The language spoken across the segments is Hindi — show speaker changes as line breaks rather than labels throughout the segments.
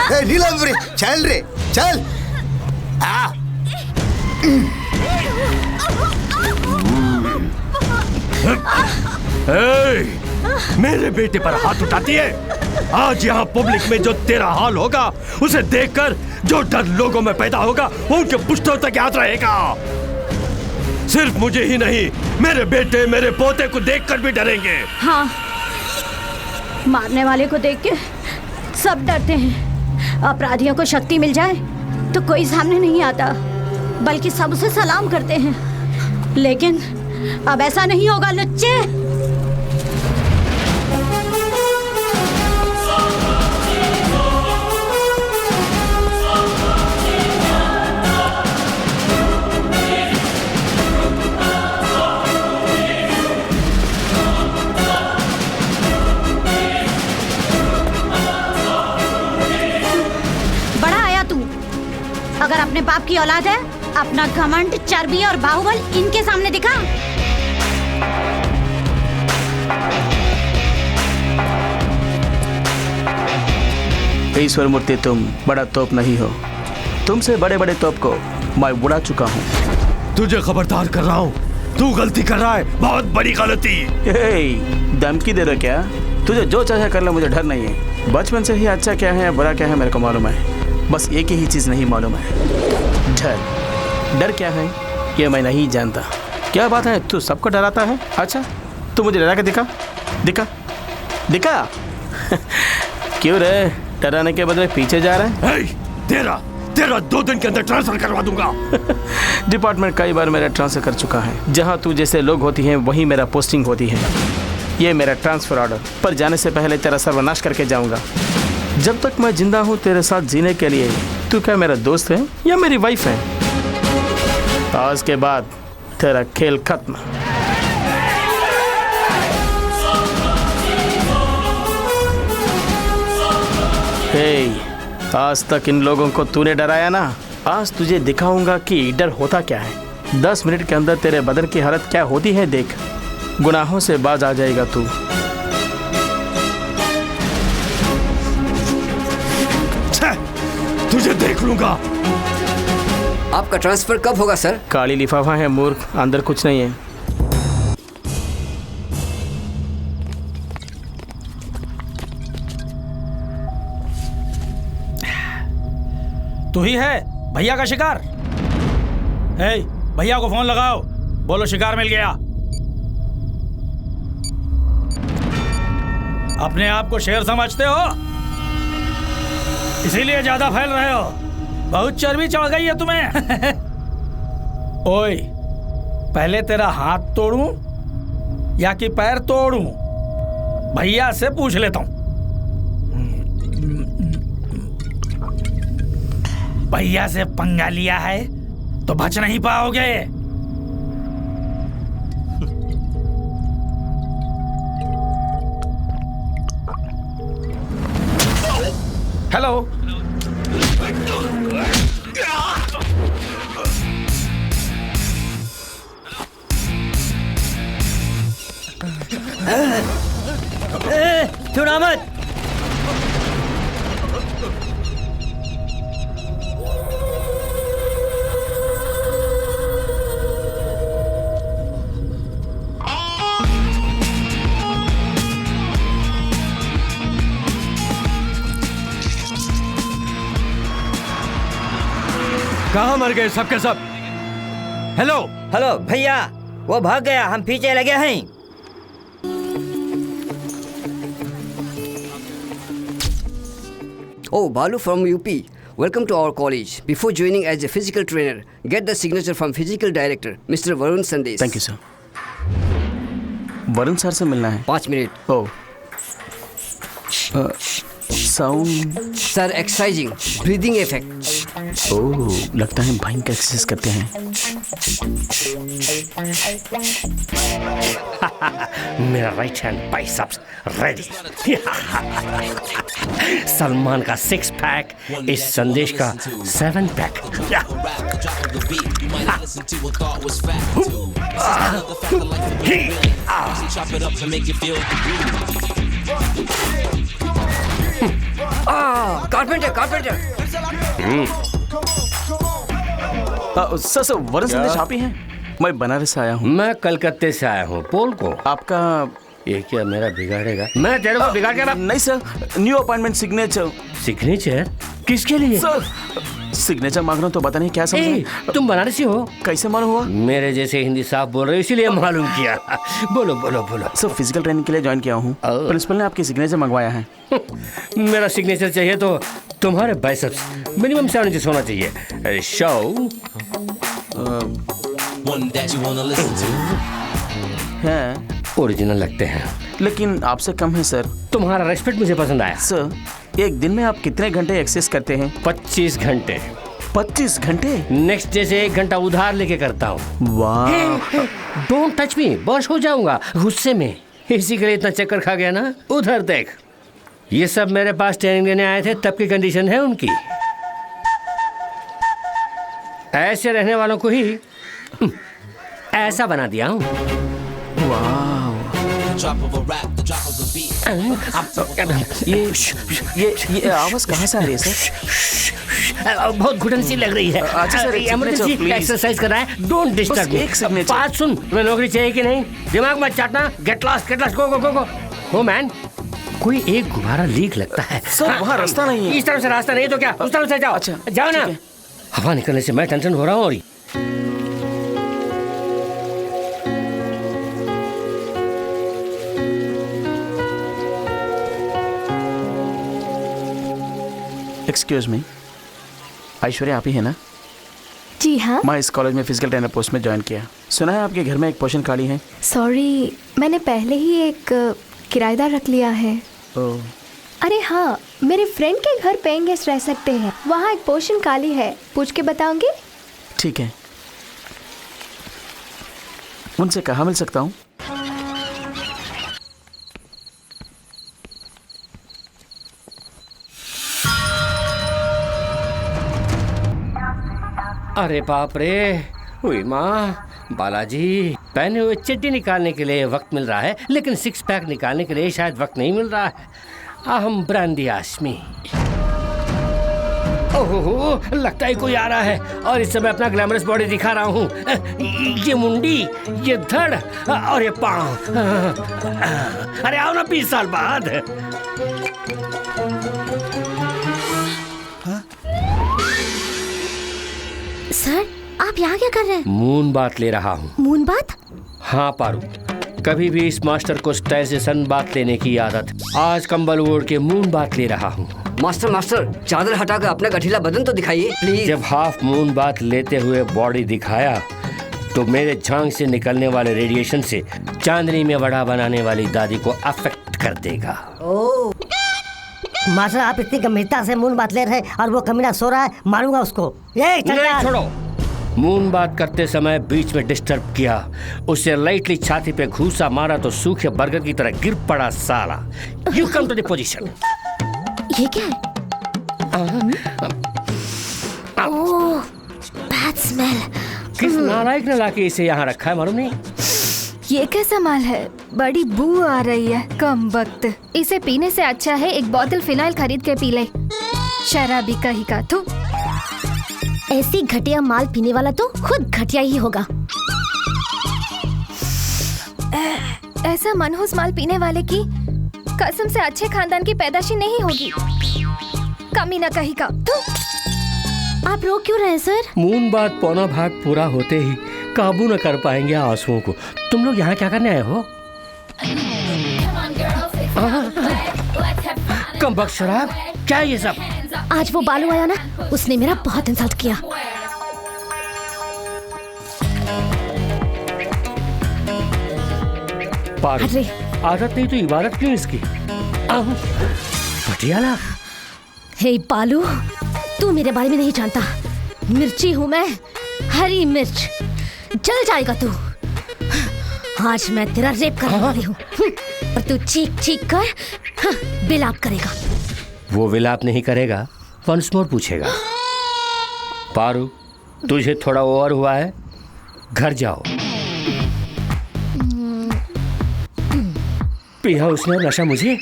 नीलम चल रे चल।
मेरे बेटे पर हाथ उठाती है। आज यहाँ पब्लिक में जो तेरा हाल होगा उसे देखकर जो डर लोगों में पैदा होगा वो उनके पुश्तों तक याद रहेगा। सिर्फ मुझे ही नहीं, मेरे बेटे मेरे पोते को देखकर भी डरेंगे।
हाँ, मारने वाले को देख के सब डरते हैं। अपराधियों को शक्ति मिल जाए तो कोई सामने नहीं आता, बल्कि सब उसे सलाम करते हैं। लेकिन अब ऐसा नहीं होगा लुच्चे। अगर अपने बाप की औलाद है, अपना घमंड, चर्बी और बाहुबल इनके सामने दिखा।
ईश्वर मूर्ति, तुम बड़ा तोप नहीं हो। तुमसे बड़े बड़े तोप को मैं उड़ा चुका हूँ।
तुझे खबरदार कर रहा हूँ, तू गलती कर रहा है, बहुत बड़ी गलती।
धमकी दे रहे क्या? तुझे जो चाहे कर ले, मुझे डर नहीं है। बचपन से ही अच्छा क्या है या बुरा क्या है मेरे को मालूम है। बस एक ही चीज नहीं मालूम है, डर। डर क्या है ये मैं नहीं जानता। क्या बात है, तू सबको डराता है? अच्छा, तू मुझे डरा के दिखा दिखा दिखा। क्यों रे, डराने के बदले पीछे जा रहा है?
तेरा 2 दिन के अंदर ट्रांसफर करवा दूंगा।
डिपार्टमेंट कई बार मेरा ट्रांसफर कर चुका है। जहाँ तू जैसे लोग होती हैं वहीं मेरा पोस्टिंग होती है। ये मेरा ट्रांसफर ऑर्डर, पर जाने से पहले तेरा सर्वनाश करके जाऊंगा। जब तक मैं जिंदा हूँ तेरे साथ जीने के लिए तू क्या मेरा दोस्त है या मेरी वाइफ है? आज के बाद तेरा खेल खत्म। आज तक इन लोगों को तूने डराया ना, आज तुझे दिखाऊंगा कि डर होता क्या है। 10 मिनट के अंदर तेरे बदन की हालत क्या होती है देख। गुनाहों से बाज आ जाएगा तू।
तुझे देख लूंगा।
आपका ट्रांसफर कब होगा सर?
काली लिफाफा है मूर्ख, अंदर कुछ नहीं है।
तू ही है भैया का शिकार? भैया को फोन लगाओ, बोलो शिकार मिल गया। अपने आप को शेर समझते हो, इसीलिए ज्यादा फैल रहे हो। बहुत चर्बी चढ़ गई है तुम्हें। ओए, पहले तेरा हाथ तोड़ूं या कि पैर तोड़ूं? भैया से पूछ लेता हूं। भैया से पंगा लिया है तो बच नहीं पाओगे। हेलो,
छुड़ा मत।
कहाँ मर गए सबके सब? हेलो
हेलो भैया, वो भाग गया, हम पीछे लगे हैं।
Oh, Balu from UP. Welcome to our college. Before joining as a physical trainer, get the signature from physical director, Mr. Varun Sandesh.
Thank you, sir. Varun sir से मिलना है।
5 minute.
Oh, sound
sir, exercising, breathing effect.
Oh, लगता है भयंकर एक्सरसाइज करते हैं।
मेरा right hand biceps ready. Salman का 6 पैक, इस संदेश का 7 pack.
Carpenter carpenter.
Sir Varun Sandesh आप ही हैं? मैं बनारस से आया हूँ।
मैं कलकत्ते से आया हूँ। पोल को
आपका
ये क्या मेरा बिगाड़ेगा? मैं तेरे को बिगाड़ के
नहीं sir, new appointment signature.
Signature किसके लिए?
सर सिग्नेचर मांग रहा हूँ तो पता नहीं क्या समझे।
तुम बनारसी हो?
कैसे मालूम हुआ?
मेरे जैसे हिंदी साफ बोल रहे हो इसीलिए मालूम किया। बोलो बोलो बोलो।
सर फिजिकल ट्रेनिंग के लिए ज्वाइन किया हूँ। प्रिंसिपल ने आपकी सिग्नेचर मंगवाया है।
मेरा सिग्नेचर चाहिए तो तुम्हारे बाइसेप्स मिनिमम 7 इंच होना चाहिए। शो
है
ओरिजिनल लगते हैं
लेकिन आपसे कम है सर।
तुम्हारा रेस्पेक्ट मुझे पसंद आया।
सर एक दिन में आप कितने घंटे एक्सरसाइज करते हैं?
25 घंटे।
25 घंटे?
नेक्स्ट डे से 1 घंटा उधार लेके करता हूँ।
वाह।
डोंट टच मी, बॉश हो जाऊंगा गुस्से में। इसी के लिए इतना चक्कर खा गया ना। उधर देख, ये सब मेरे पास ट्रेनिंग देने आए थे, तब की कंडीशन है उनकी। ऐसे रहने वालों को ही ऐसा बना दिया हूँ।
ये आवाज कहाँ से आ रही है सर?
बहुत घुटन सी लग रही है।
अच्छा सर, एक signature,
इमरजेंसी
please.
एक्सरसाइज कर रहा है। Don't disturb me.
एक signature.
बात सुन, मैं नौकरी चाहिए कि नहीं, दिमाग मत चाटना। गेट लॉस्ट गो गो गो गो। हो मैन, कोई एक गुब्बारा लीक लगता है।
सर वहाँ रास्ता नहीं है।
इस तरफ से रास्ता नहीं तो क्या, उस तरफ से जाओ।
अच्छा,
जाओ ना। हवा निकलने से मैं टेंशन हो रहा हूँ। और
एक्सक्यूज मी, ऐश्वर्या आप ही है ना?
जी हाँ।
मैं इस कॉलेज में फिजिकल ट्रेनर पोस्ट में ज्वाइन किया। सुना है आपके घर में एक पोजीशन खाली है।
सॉरी, मैंने पहले ही एक किराएदार रख लिया है। अरे हाँ, मेरे फ्रेंड के घर पेइंग गेस्ट रह सकते हैं, वहाँ एक पोजीशन खाली है, पूछ के बताऊंगी।
ठीक है, उनसे कहाँ मिल सकता हूँ?
अरे बाप रे, हुई माँ, बालाजी, पहने हुए चड्डी निकालने के लिए वक्त मिल रहा है, लेकिन 6 पैक निकालने के लिए शायद वक्त नहीं मिल रहा है। अहम ब्रांडी आशमी। ओहो, लगता है कोई आ रहा है और इस समय अपना ग्लैमरस बॉडी दिखा रहा हूँ। ये मुंडी, ये धड़ और ये पाँव। अरे आओ ना 20 साल बाद।
सर, आप यहाँ क्या कर रहे हैं?
मून बात ले रहा हूँ।
मून बात?
हाँ पारू, कभी भी इस मास्टर को स्टाइल से सन बात लेने की आदत। आज कंबल ओढ़ के मून बात ले रहा हूँ।
मास्टर मास्टर, चादर हटाकर अपना गठीला बदन तो दिखाइए प्लीज।
जब हाफ मून बात लेते हुए बॉडी दिखाया तो मेरे झांग से निकलने वाले रेडिएशन से चांदनी में वड़ा बनाने वाली दादी को अफेक्ट कर देगा।
मास्टर, आप इतनी गंभीरता से मून बात ले रहे हैं और वो कमीना सो रहा है, मारूंगा उसको। ये
नहीं, छोड़ो। मून बात करते समय बीच में डिस्टर्ब किया, उसे लाइटली छाती पे घूसा मारा तो सूखे बर्गर की तरह गिर पड़ा साला। You come to the position.
ये क्या है? Oh, bad smell.
किस नालायक ने लाके इसे यहाँ रखा है मालूम नहीं?
ये कैसा माल है? बड़ी बू आ रही है, कम वक्त। इसे पीने से अच्छा है एक बोतल फिनाइल खरीद के पी ले। शराबी कहीं का तू।
ऐसी घटिया माल पीने वाला तो खुद घटिया ही होगा।
ऐसा मनहूस माल पीने वाले की कसम से अच्छे खानदान की पैदाशी नहीं होगी। कमीना कहीं का तू।
आप रो क्यों रहे सर?
मून बात पौना भाग पूरा होते ही काबू न कर पाएंगे आंसुओं को। तुम लोग यहाँ क्या करने आए हो? कम बख्श शराब, क्या है ये सब?
आज वो बालू आया ना, उसने मेरा बहुत इंसल्ट किया।
पारू, आदत नहीं तो इबादत क्यों इसकी? पटियाला।
हे पालू, तू मेरे बारे में नहीं जानता। मिर्ची हूँ मैं, हरी मिर्च। जल जाएगा तू। आज मैं तेरा रेप करने वाली हूँ और तू चीख चीख कर विलाप करेगा।
वो विलाप नहीं करेगा, वंस मोर पूछेगा। पारू, तुझे थोड़ा ओवर हुआ है, घर जाओ। पिया उसने और नशा मुझे।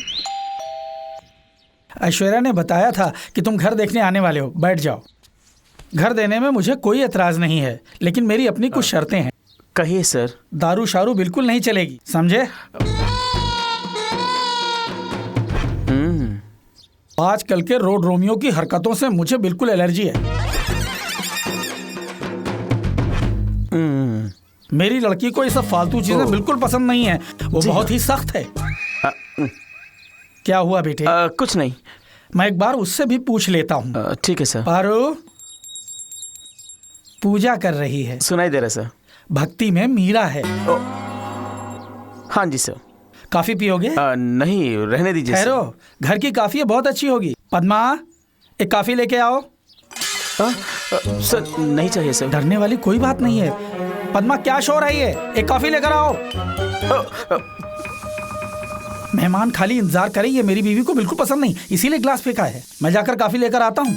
ऐश्वर्या ने बताया था कि तुम घर देखने आने वाले हो। बैठ जाओ। घर देने में मुझे कोई एतराज नहीं है, लेकिन मेरी अपनी कुछ शर्तें हैं।
कहिए सर।
दारू शारू बिल्कुल नहीं चलेगी, समझे? आजकल के रोड रोमियो की हरकतों से मुझे बिल्कुल एलर्जी है। मेरी लड़की को ये सब फालतू चीजें बिल्कुल पसंद नहीं है। वो बहुत ही सख्त है। क्या हुआ बेटे?
कुछ नहीं।
मैं एक बार उससे भी पूछ लेता हूँ।
ठीक है सर।
पारो पूजा कर रही है।
सुनाई दे रहा सर।
भक्ति में मीरा है।
हाँ जी सर।
कॉफी पियोगे?
नहीं, रहने दीजिए।
ठहरो, घर की कॉफी बहुत अच्छी होगी। पद्मा, एक कॉफी लेके आओ।
सर नहीं चाहिए सर।
डरने वाली कोई बात नहीं है। पद्मा, क्या शोर है ये? एक कॉफी लेकर आओ। मेहमान खाली इंतजार करें, ये मेरी बीवी को बिल्कुल पसंद नहीं, इसीलिए ग्लास फेंका है। मैं जाकर कॉफी लेकर आता हूँ।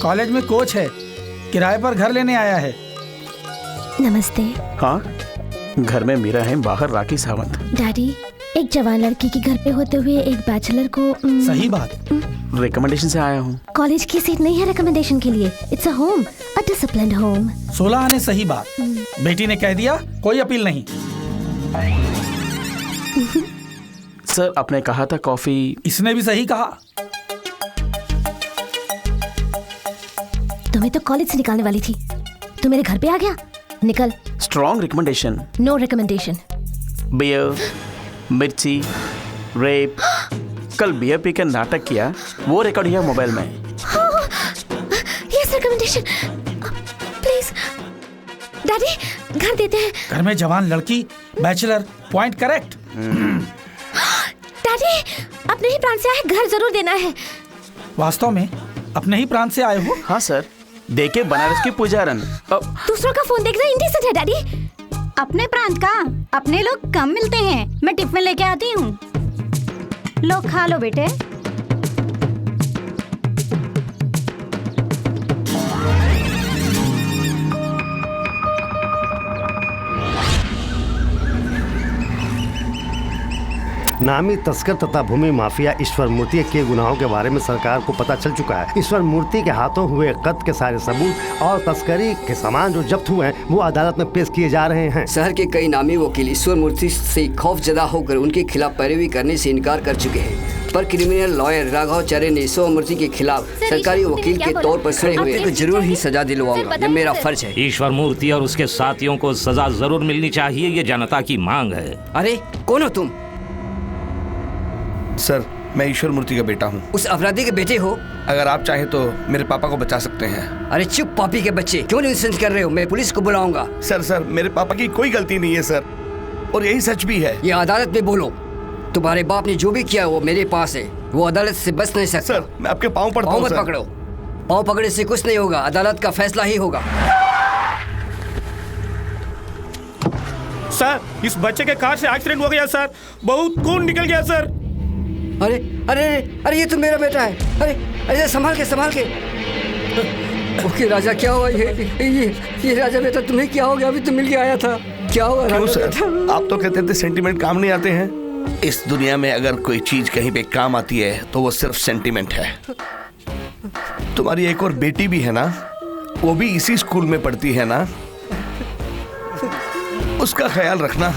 कॉलेज में कोच है, किराए पर घर लेने आया है।
नमस्ते।
हाँ, घर में मीरा है, बाहर राखी सावंत।
डैडी, एक जवान लड़की के घर पे होते हुए एक बैचलर को
सही बात।
रिकमेंडेशन से आया हूँ।
कॉलेज की सीट नहीं है रिकमेंडेशन के लिए। It's a home, a disciplined home.
16 आने सही बात। बेटी ने कह दिया, कोई अपील नहीं।
सर आपने कहा था कॉफी।
इसने भी सही कहा।
तुम्हें तो कॉलेज से निकालने वाली थी, तू मेरे घर पे आ गया। निकल।
Strong recommendation.
No recommendation.
Beer, मिर्ची, रेप। कल बियर पी कर नाटक किया, वो रिकॉर्ड है मोबाइल में।
Yes recommendation. प्लीज डैडी, घर देते हैं।
घर में जवान लड़की, बैचलर, पॉइंट करेक्ट।
डैडी, अपने ही प्राण से आए, घर जरूर देना है।
वास्तव में अपने ही प्राण से आए हो?
हाँ सर, देखे बनारस की पुजारन।
दूसरों का फोन देखना इंडिसेंट है डैडी।
अपने प्रांत का अपने लोग कम मिलते हैं। मैं टिफिन लेके आती हूँ, लो खा लो बेटे।
नामी तस्कर तथा भूमि माफिया ईश्वर मूर्ति के गुनाहों के बारे में सरकार को पता चल चुका है। ईश्वर मूर्ति के हाथों हुए कत्ल के सारे सबूत और तस्करी के सामान जो जब्त हुए हैं वो अदालत में पेश किए जा रहे हैं।
शहर के कई नामी वकील ईश्वर मूर्ति से खौफजदा होकर उनके खिलाफ पैरवी करने से इनकार कर चुके हैं, पर क्रिमिनल लॉयर राघवाचार्य ने ईश्वर मूर्ति के खिलाफ सरकारी वकील के तौर पर खड़े हुए तो जरूर ही सजा दिलवाऊंगा, ये मेरा फर्ज है।
ईश्वर मूर्ति और उसके साथियों को सजा जरूर मिलनी चाहिए, ये जनता की मांग है।
अरे कौन हो तुम?
सर, मैं ईश्वर मूर्ति का बेटा हूँ।
उस अपराधी के बेटे हो?
अगर आप चाहे तो मेरे पापा को बचा सकते हैं।
अरे चुप पापी के बच्चे, क्यों न्यूसेंस कर रहे हो? मैं पुलिस को बुलाऊंगा।
सर मेरे पापा की कोई गलती नहीं है सर, और यही सच भी है।
ये अदालत में बोलो, तुम्हारे बाप ने जो भी किया वो मेरे पास है, वो अदालत से बच नहीं सकता।
सर मैं आपके पाँव पड़ता हूँ।
पाँव मत पकड़ो, पाँव पकड़ने से कुछ नहीं होगा, अदालत का फैसला ही होगा।
सर, इस बच्चे के कार से एक्सीडेंट हो गया सर, बहुत खून निकल गया सर।
अरे अरे अरे, ये तो मेरा बेटा है। अरे अरे, संभाल के। ओके राजा, क्या हुआ? ये राजा बेटा, तुम्हें क्या हो गया? अभी तो मिल के आया था, क्या हुआ?
क्यों सर, आप तो कहते थे सेंटीमेंट काम नहीं आते हैं। इस दुनिया में अगर कोई चीज कहीं पे काम आती है तो वो सिर्फ सेंटीमेंट है। तुम्हारी एक और बेटी भी है ना, वो भी इसी स्कूल में पढ़ती है ना, उसका ख्याल रखना।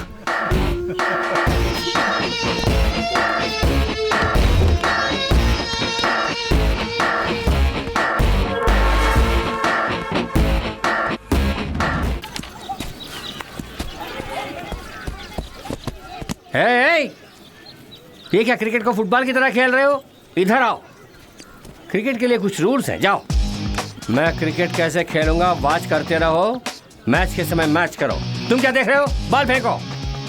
ये क्या क्रिकेट को फुटबॉल की तरह खेल रहे हो? इधर आओ। क्रिकेट के लिए कुछ रूल्स हैं, जाओ। मैं क्रिकेट कैसे खेलूंगा वॉच करते रहो, मैच के समय मैच करो। तुम क्या देख रहे हो? बॉल फेंको।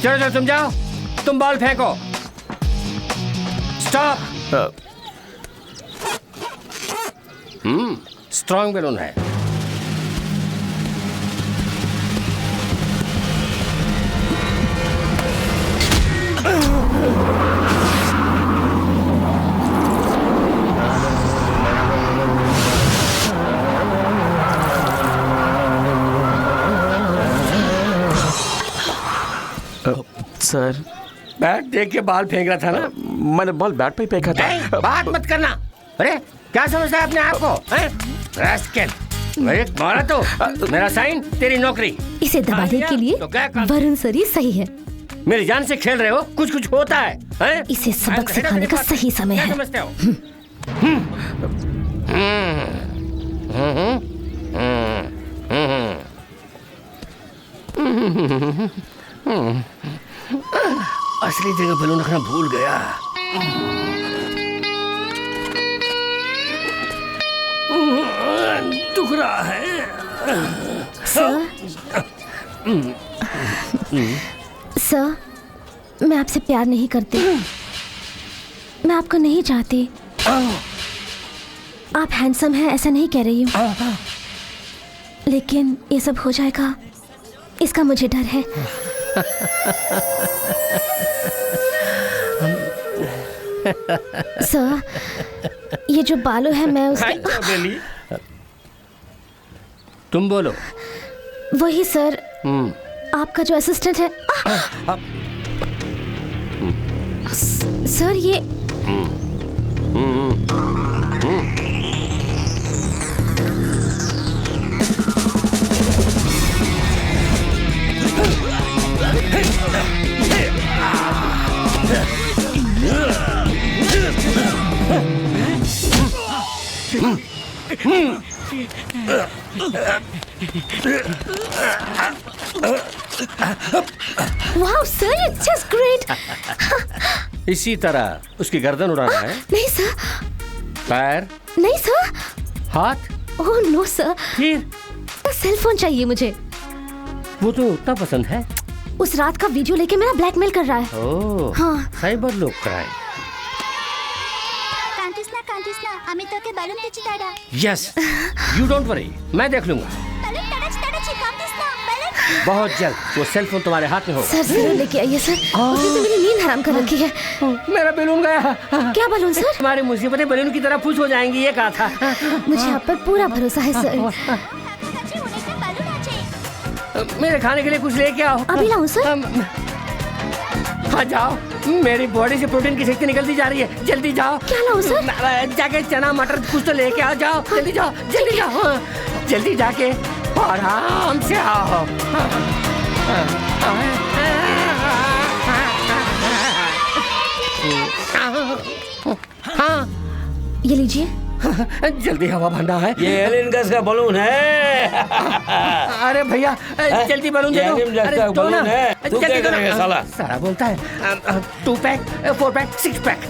चलो तुम जाओ, तुम बॉल फेंको। स्टॉप। स्ट्रॉन्ग बैलून है।
सर
बैट देख के बाल फेंक रहा था ना।
मैंने बॉल बैट पे फेंका था।
बात मत करना। अरे क्या समझता है अपने आप को? रास्केल, मारा तो मेरा साइन, तेरी नौकरी।
इसे दबाने के लिए वरुण सर ही सही है।
मेरी जान से खेल रहे हो, कुछ कुछ होता है?
इसे सबक सिखाने का सही समय है।
समझते हो? असली जगह बलून रखना भूल गया। दुख रहा है।
सर, सर, मैं आपसे प्यार नहीं करती। मैं आपको नहीं चाहती। आप हैंडसम हैं ऐसा नहीं कह रही हूँ, लेकिन ये सब हो जाएगा इसका मुझे डर है। सर, ये जो बालू है मैं उसके...
तुम बोलो।
वही सर, आपका जो असिस्टेंट है। सर ये वाह सर, इट्स जस्ट ग्रेट।
इसी तरह उसकी गर्दन उड़ाना है।
नहीं सर।
पैर?
नहीं सर।
हाथ?
Oh no sir.
फिर?
सेल फोन चाहिए मुझे।
वो तो उतना पसंद है।
उस रात का वीडियो लेके मेरा ब्लैकमेल कर रहा है।
ओह,
हाँ।
साइबर लोग क्राइम।
আমি তোকে বালুন দিচ্ছি দাদা।
यस, यू डोंट वरी, मैं देख लूंगा। बहुत जल्द वो सेल फोन तुम्हारे हाथ में होगा।
सर जरूर लेके आइए सर। उसने तो मेरी नींद हराम कर रखी है।
मेरा बैलून गया।
क्या बैलून सर?
तुम्हारी मुसीबतें बैलून की तरह फुस हो जाएंगी, ये कहा था।
मुझे आप पर पूरा भरोसा है सर।
मेरे खाने के लिए कुछ लेके आओ।
अभी लाऊं सर?
हाँ जाओ, मेरी बॉडी से प्रोटीन की शक्ति निकलती जा रही है, जल्दी जाओ।
क्या लाऊं सर?
जाके चना मटर कुछ तो लेके आओ, जाओ जल्दी जाओ, जल्दी जाओ, जल्दी जाके आराम से आओ।
हाँ, ये लीजिए।
जल्दी हवा भरना है।
ये एलियन गैस का बलून है।
अरे भैया जल्दी बलून दे दो।
अरे दो ना, तू क्या करेगा साला?
साला बोलता है 2 pack 4 pack 6 pack.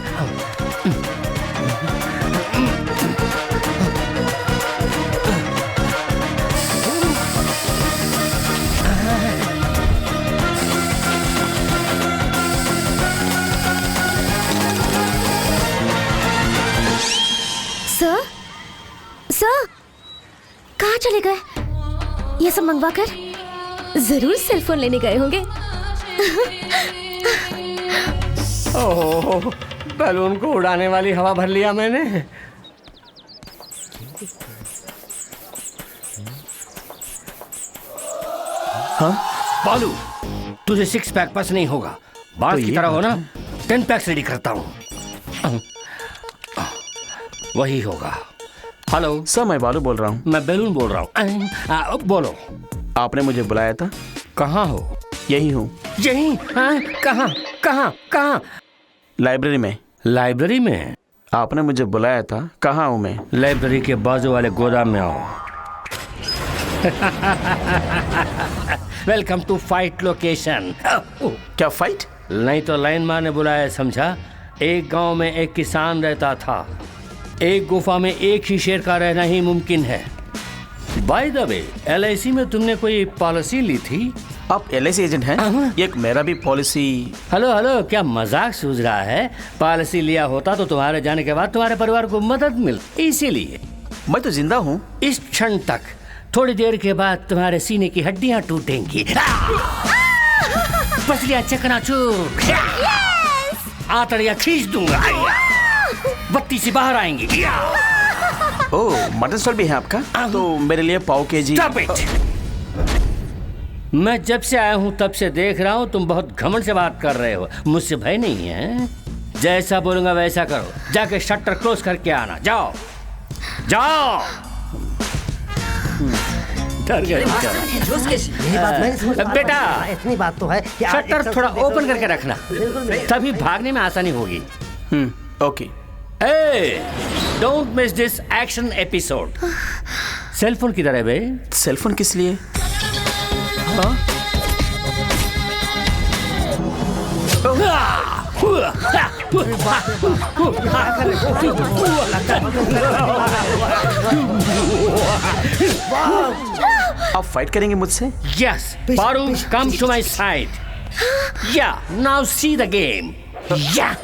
Sir, sir, कहाँ चले गए? ये सब मंगवा कर जरूर सेल फोन लेने गए होंगे।
ओह, बैलून को उड़ाने वाली हवा भर लिया मैंने।
हाँ?
बालू, तुझे 6 पैक पास नहीं होगा। बात की तरह हो ना, 10 पैक्स रेडी करता हूँ। वही होगा। हेलो
सर, मैं बालू बोल रहा हूँ।
मैं बैलून बोल रहा हूँ। बोलो।
आपने मुझे बुलाया था?
कहाँ हो?
यही हूँ।
यही? कहाँ कहाँ कहाँ?
लाइब्रेरी में।
लाइब्रेरी में?
आपने मुझे बुलाया था, कहाँ हूँ मैं?
लाइब्रेरी के बाजू वाले गोदाम में आओ। Welcome to fight location.
क्या फाइट?
नहीं तो लाइन मार ने बुलाया, समझा? एक गांव में एक किसान रहता था। एक गुफा में एक ही शेर का रहना ही मुमकिन है। बाय द वे, LIC में तुमने कोई पॉलिसी ली थी?
आप LIC एजेंट हैं? एक मेरा भी पॉलिसी।
हेलो हेलो, क्या मजाक सूझ रहा है? पॉलिसी लिया होता तो तुम्हारे जाने के बाद तुम्हारे परिवार को मदद मिलती, इसीलिए।
मैं तो जिंदा हूँ।
इस क्षण तक। थोड़ी देर के बाद तुम्हारे सीने की हड्डियां टूटेंगी। पसलियां चकनाचूर। आंतड़ियां खींच दूंगा। बत्ती से बाहर आएंगी।
ओह, मटन स्टॉल भी है आपका? तो मेरे लिए पाव KG।
Stop it! मैं जब से आया हूँ तब से देख रहा हूँ तुम बहुत घमंड से बात कर रहे हो। मुझसे भय नहीं है। जैसा बोलूंगा वैसा करो। जाके शटर क्लोज करके आना। जाओ जाओ। डर गए बेटा।
इतनी बात तो है कि
शटर थोड़ा ओपन करके रखना, तभी भागने में आसानी होगी।
Okay.
Don't miss this action episode. Cellphone किधर है बे?
सेलफोन किस लिए? आप फाइट करेंगे मुझसे?
Yes Paru, come to my side. या नाउ सी द गेम। या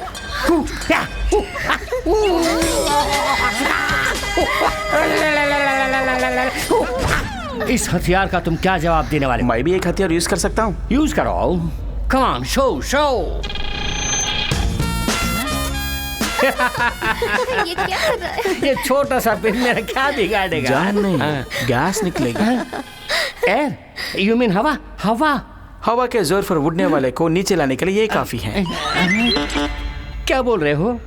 इस हथियार का तुम क्या जवाब देने वाले?
मैं भी एक हथियार यूज कर सकता हूँ।
यूज करो। Come on, show show.
ये क्या कर रहा है?
ये छोटा सा पिन मेरा क्या बिगाड़ेगा?
जान नहीं, गैस निकलेगा।
एयर, यू मीन हवा? हवा
हवा के जोर पर उड़ने वाले को नीचे लाने के लिए ये काफी है।
क्या बोल रहे हो?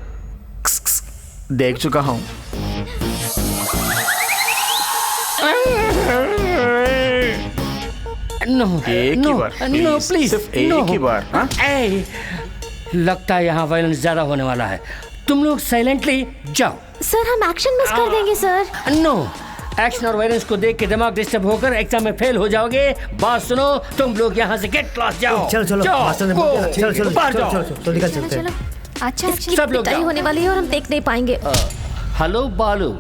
देख चुका हूँ।
नो,
एक ही बार,
नो प्लीज,
सिर्फ एक ही बार। हाँ?
लगता है यहाँ वायलेंस ज्यादा होने वाला है। तुम लोग साइलेंटली जाओ।
सर हम एक्शन मिस कर देंगे सर।
नो, एक्शन और वायलेंस को देख के दिमाग डिस्टर्ब होकर एग्जाम में फेल हो जाओगे। बात सुनो, तुम लोग यहाँ से गेट क्लास जाओ।
चलो चलो मास्टर ने बोल दिया। चलो चलो चलो चलो निकल चलते हैं।
अच्छा इसकी
सब लोग
पिटाई होने वाली है और हम देख नहीं पाएंगे।
हेलो बालू,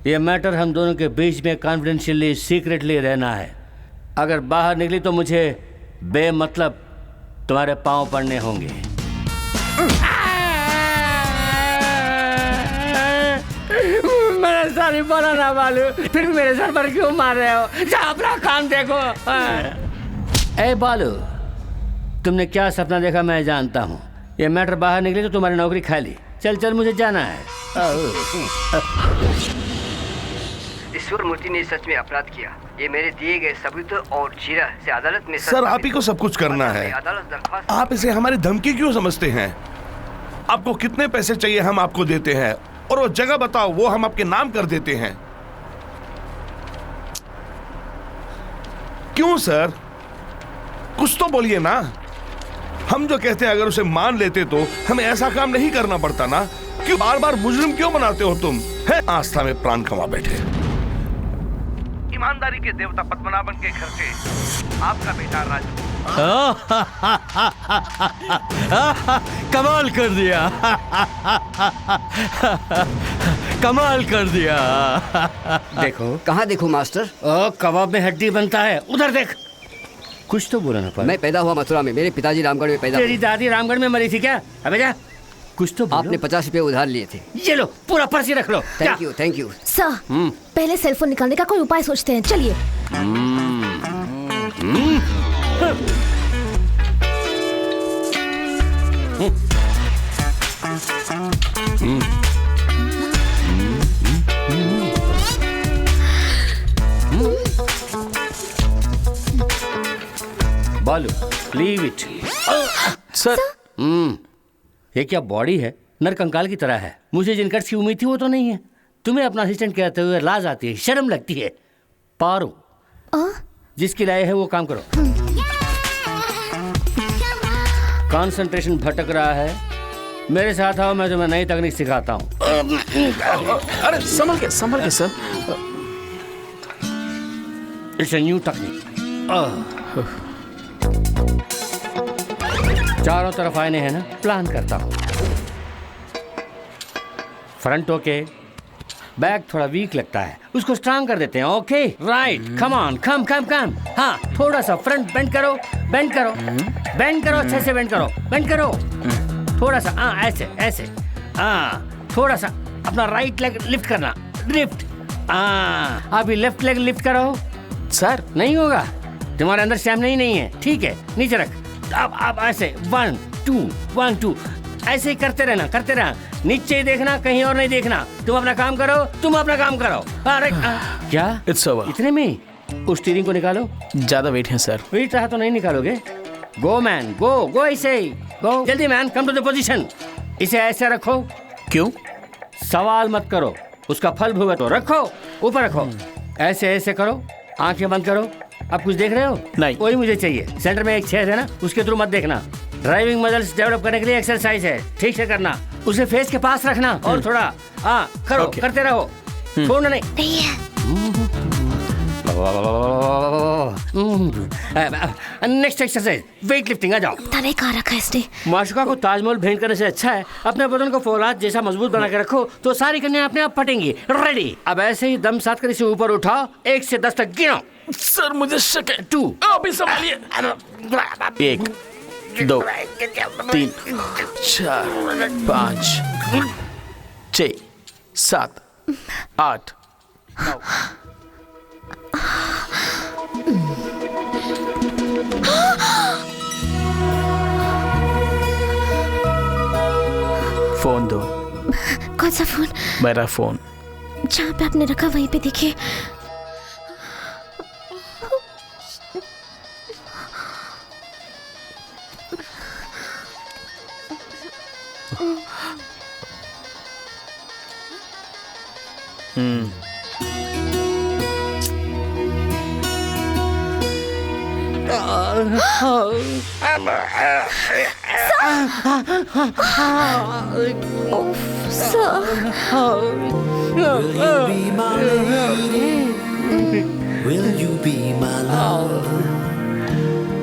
ये मैटर हम दोनों के बीच में कॉन्फिडेंशियली सीक्रेटली रहना है। अगर बाहर निकली तो मुझे बेमतलब तुम्हारे पांव पड़ने होंगे। मेरे सर ही बोला ना बालू, फिर भी मेरे सर पर क्यों मार रहे हो? जा अपना काम देखो। ए बालू, तुमने क्या सपना देखा मैं जानता हूँ। ये मैटर बाहर निकली तो तुम्हारी नौकरी खाली। चल चल मुझे जाना है।
ईश्वर मूर्ति ने सच में अपराध किया। ये मेरे दिए गए सबूत और जीरा से अदालत में
सर आप ही को सब कुछ करना है। आप इसे हमारी धमकी क्यों समझते हैं? आपको कितने पैसे चाहिए हम आपको देते हैं, और वो जगह बताओ वो हम आपके नाम कर देते हैं। क्यों सर? कुछ तो बोलिए ना। हम जो कहते हैं अगर उसे मान लेते तो हमें ऐसा काम नहीं करना पड़ता ना। क्यों बार बार मुजरिम क्यों बनाते हो तुम? है आस्था में प्राण कमा बैठे। ईमानदारी के देवता पद्मनाभन के घर से आपका बेटा राजू।
कमाल कर दिया। कमाल कर दिया।
देखो।
कहाँ देखो मास्टर?
कबाब में हड्डी बनता है, उधर देख। कुछ तो बोला ना।
मैं पैदा हुआ मथुरा में, मेरे पिताजी रामगढ़ में पैदा हुए।
तेरी दादी रामगढ़ में मरी थी क्या? अबे जा, कुछ तो बोलो।
आपने 50 रुपए उधार लिए थे।
ये लो, पूरा पर्ची रख लो।
Thank you thank you.
Sir पहले सेलफोन निकालने का कोई उपाय सोचते हैं। चलिए।
बालू लीव इट।
सर
ये क्या बॉडी है? नरकंकाल की तरह है। मुझे जिन कट्स की उम्मीद थी वो तो नहीं है। तुम्हें अपना असिस्टेंट कहते हुए लाज आती है, शर्म लगती है। पारो, जिसकी लाए है वो काम करो। कंसंट्रेशन भटक रहा है, मेरे साथ आओ, मैं तुम्हें नई तकनीक सिखाता हूँ।
अरे संभल के sir.
It's a new technique. चारों तरफ आईने हैं ना, प्लान करता हूँ। फ्रंट ओके, बैक थोड़ा वीक लगता है, उसको स्ट्रांग कर देते हैं। ओके राइट, कम ऑन, कम कम कम। हाँ थोड़ा सा फ्रंट बेंड करो, बेंड करो, बेंड करो, अच्छे से बेंड करो, बेंड करो थोड़ा सा। हाँ ऐसे ऐसे। हाँ थोड़ा सा अपना राइट लेग लिफ्ट करना, लिफ्ट। हाँ अभी लेफ्ट लेग लिफ्ट करो।
सर
नहीं होगा, तुम्हारे अंदर स्टैमिना ही नहीं है। ठीक है नीचे रख। अब ऐसे 1 2 1 2 ऐसे ही करते रहना, करते रहना। नीचे ही देखना, कहीं और नहीं देखना। तुम अपना काम करो, तुम अपना काम करो। अरे क्या
इट्स ओवर।
इतने में? उस स्टीयरिंग को निकालो।
ज्यादा वेट है सर।
वेट रहा तो नहीं निकालोगे। गो मैन, गो गो, ऐसे ही गो। जल्दी man, come to the position. इसे ऐसे रखो।
क्यों?
सवाल मत करो, उसका फल भुगतो। रखो, ऊपर रखो। ऐसे ऐसे करो, आंखें बंद करो। अब कुछ देख रहे हो?
नहीं।
वही मुझे चाहिए। सेंटर में एक छेद है ना, उसके थ्रू मत देखना। ड्राइविंग मसल्स डेवलप करने के लिए एक्सरसाइज है, ठीक से करना। उसे फेस के पास रखना और थोड़ा करो, करते रहो। छोड़ना नहीं। Next exercise weight lifting. आ जाओ।
तने कहाँ रखा है इसने?
माशुका को ताजमहल भेंट करने से अच्छा है अपने बदन को फौलाद जैसा मजबूत बना के रखो, तो सारी कन्या अपने आप फटेंगी। रेडी? अब ऐसे ही दम साथ कर इसे ऊपर उठाओ, 1 से 10 तक गिनो।
सर मुझे शक है।
2,
अभी संभालिए। 1, 2, 3, 4, 5, 6, 7, 8, 9। फोन दो।
कौन सा फोन?
मेरा फोन।
जहाँ पे आपने रखा वहीं पे देखिए।
Will you be my love?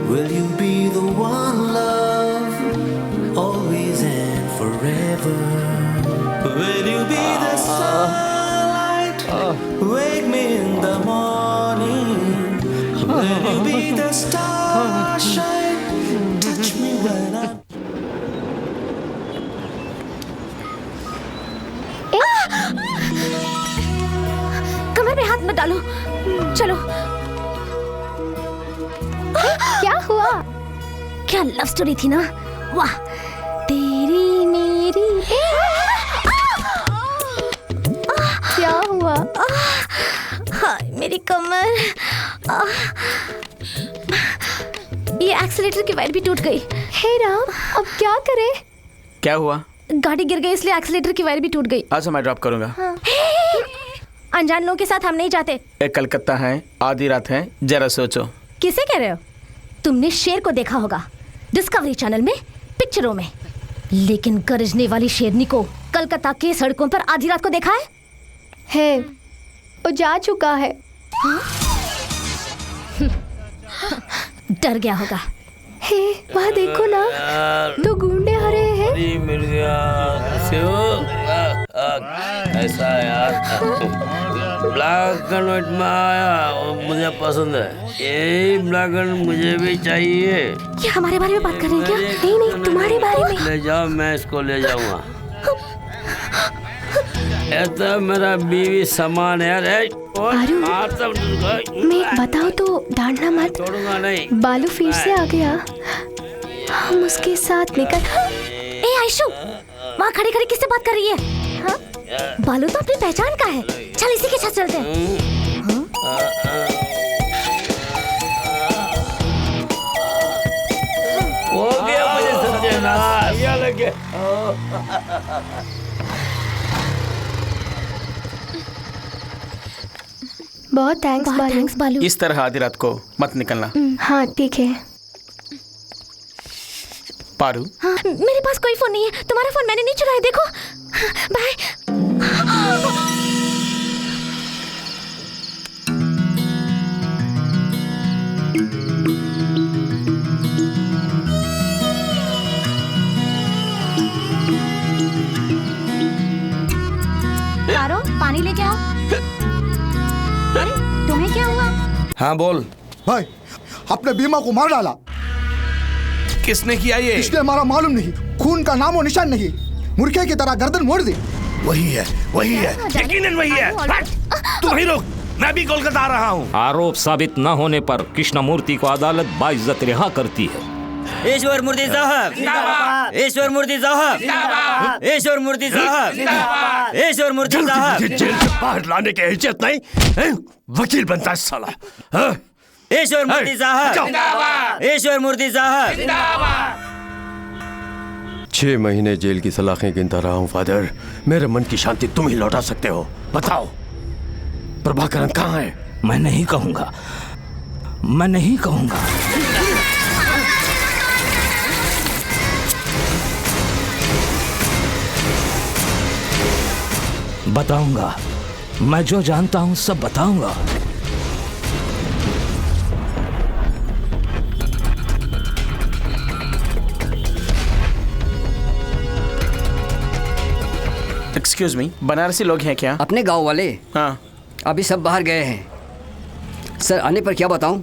Will you be the one love, always and forever? Will you be the sunlight, wake me in the morning? Will you be the starshine, touch me when I...
कमर में हाथ मत डालो, चलो।
क्या हुआ?
क्या लव स्टोरी थी ना, वाह। तेरी मेरी
क्या हुआ?
हाय मेरी कमर। ये एक्सीलेटर की वायर भी टूट गई।
हे राम, अब क्या करें?
क्या हुआ?
गाड़ी गिर गई इसलिए एक्सीलेटर की वायर भी टूट गई।
अच्छा मैं ड्रॉप करूंगा।
अनजान लोगों के साथ हम नहीं जाते।
एक कलकत्ता है, आधी रात है, जरा सोचो।
किसे कह रहे हो? तुमने शेर को देखा होगा डिस्कवरी चैनल में, पिक्चरों में, लेकिन गरजने वाली शेरनी को कलकत्ता के सड़कों पर आधी रात को देखा है?
वो जा चुका है।
डर गया होगा।
हे वहाँ देखो ना, दो गुंडे आ रहे हैं।
ऐसा यार ब्लैक एंड व्हाइट में आया, मुझे पसंद है। यही ब्लैक एंड मुझे भी चाहिए।
ये हमारे बारे में बात कर रहे हैं क्या? नहीं नहीं, तुम्हारे बारे में।
ले जाओ, मैं इसको ले जाऊंगा। ये तो मेरा बीवी समान है।
मैं बताओ तो डांटना मत।
छोड़ूंगा नहीं।
बालू फिर से आ गया, हम उसके साथ निकल।
ए आयशु, वहाँ खड़ी खड़ी किससे बात कर रही है? हाँ? बालू तो अपनी पहचान का है, चल इसी के साथ चलते हैं।
हो गया मुझे सत्यानाश। लग गया।
बहुत थैंक्स बालू।
इस तरह आधी रात को मत निकलना।
हाँ ठीक है।
पारू,
हाँ, मेरे पास कोई फोन नहीं है। तुम्हारा फोन मैंने नहीं चुराया, देखो। बाय। पारो, पानी लेके आओ। अरे तुम्हें क्या हुआ?
हाँ बोल
भाई, अपने बीमा को मार डाला।
किसने किया ये?
इसलिए हमारा मालूम नहीं, खून का नामो निशान नहीं, मुर्गे की तरह गर्दन मोड़ दी।
वही है, वही है, यकीनन वही है।
तुम ही रुक, मैं भी कोलकाता आ रहा हूँ। आरोप साबित न होने पर कृष्णमूर्ति को अदालत बाइज्जत रिहा करती है।
ईश्वर मूर्ति साहब, ईश्वर मूर्ति साहब, ईश्वर मूर्ति साहब, ईश्वर मूर्ति साहब।
जेल से बाहर लाने की हैसियत नहीं हैं? वकील बनता है साला। हाँ?
ईश्वर मूर्ति साहब, ईश्वर मूर्ति साहब।
6 महीने जेल की सलाखें गिनता रहा हूँ फादर। मेरे मन की शांति तुम ही लौटा सकते हो। बताओ प्रभाकरन कहाँ है?
मैं नहीं कहूंगा, मैं नहीं कहूंगा। बताऊंगा, मैं जो जानता हूं सब बताऊंगा।
एक्सक्यूज मी, बनारसी लोग हैं क्या?
अपने गांव वाले?
हाँ।
अभी सब बाहर गए हैं सर। आने पर क्या बताऊं?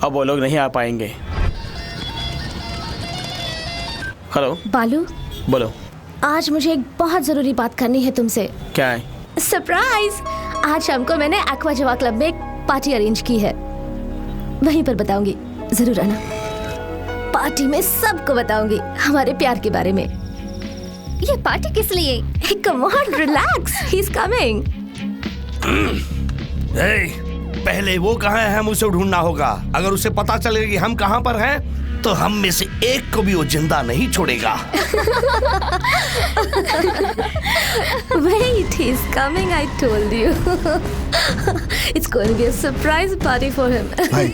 अब वो लोग नहीं आ पाएंगे। हेलो
बालू,
बोलो।
आज मुझे एक बहुत जरूरी बात करनी है तुमसे।
क्या है?
सरप्राइज! आज शाम को मैंने एक्वा जवा क्लब में एक पार्टी अरेंज की है, वहीं पर बताऊंगी, जरूर आना। पार्टी में सबको बताऊंगी हमारे प्यार के बारे में। ये पार्टी किस लिए? Come on, relax, he is coming.
पहले वो कहाँ है हम उसे ढूंढना होगा। अगर उसे पता चलेगा कि हम कहाँ पर हैं तो हम में से एक को भी वो जिंदा नहीं छोड़ेगा।
Wait, he's coming, I told you. It's going to be a surprise party for him.
भाई,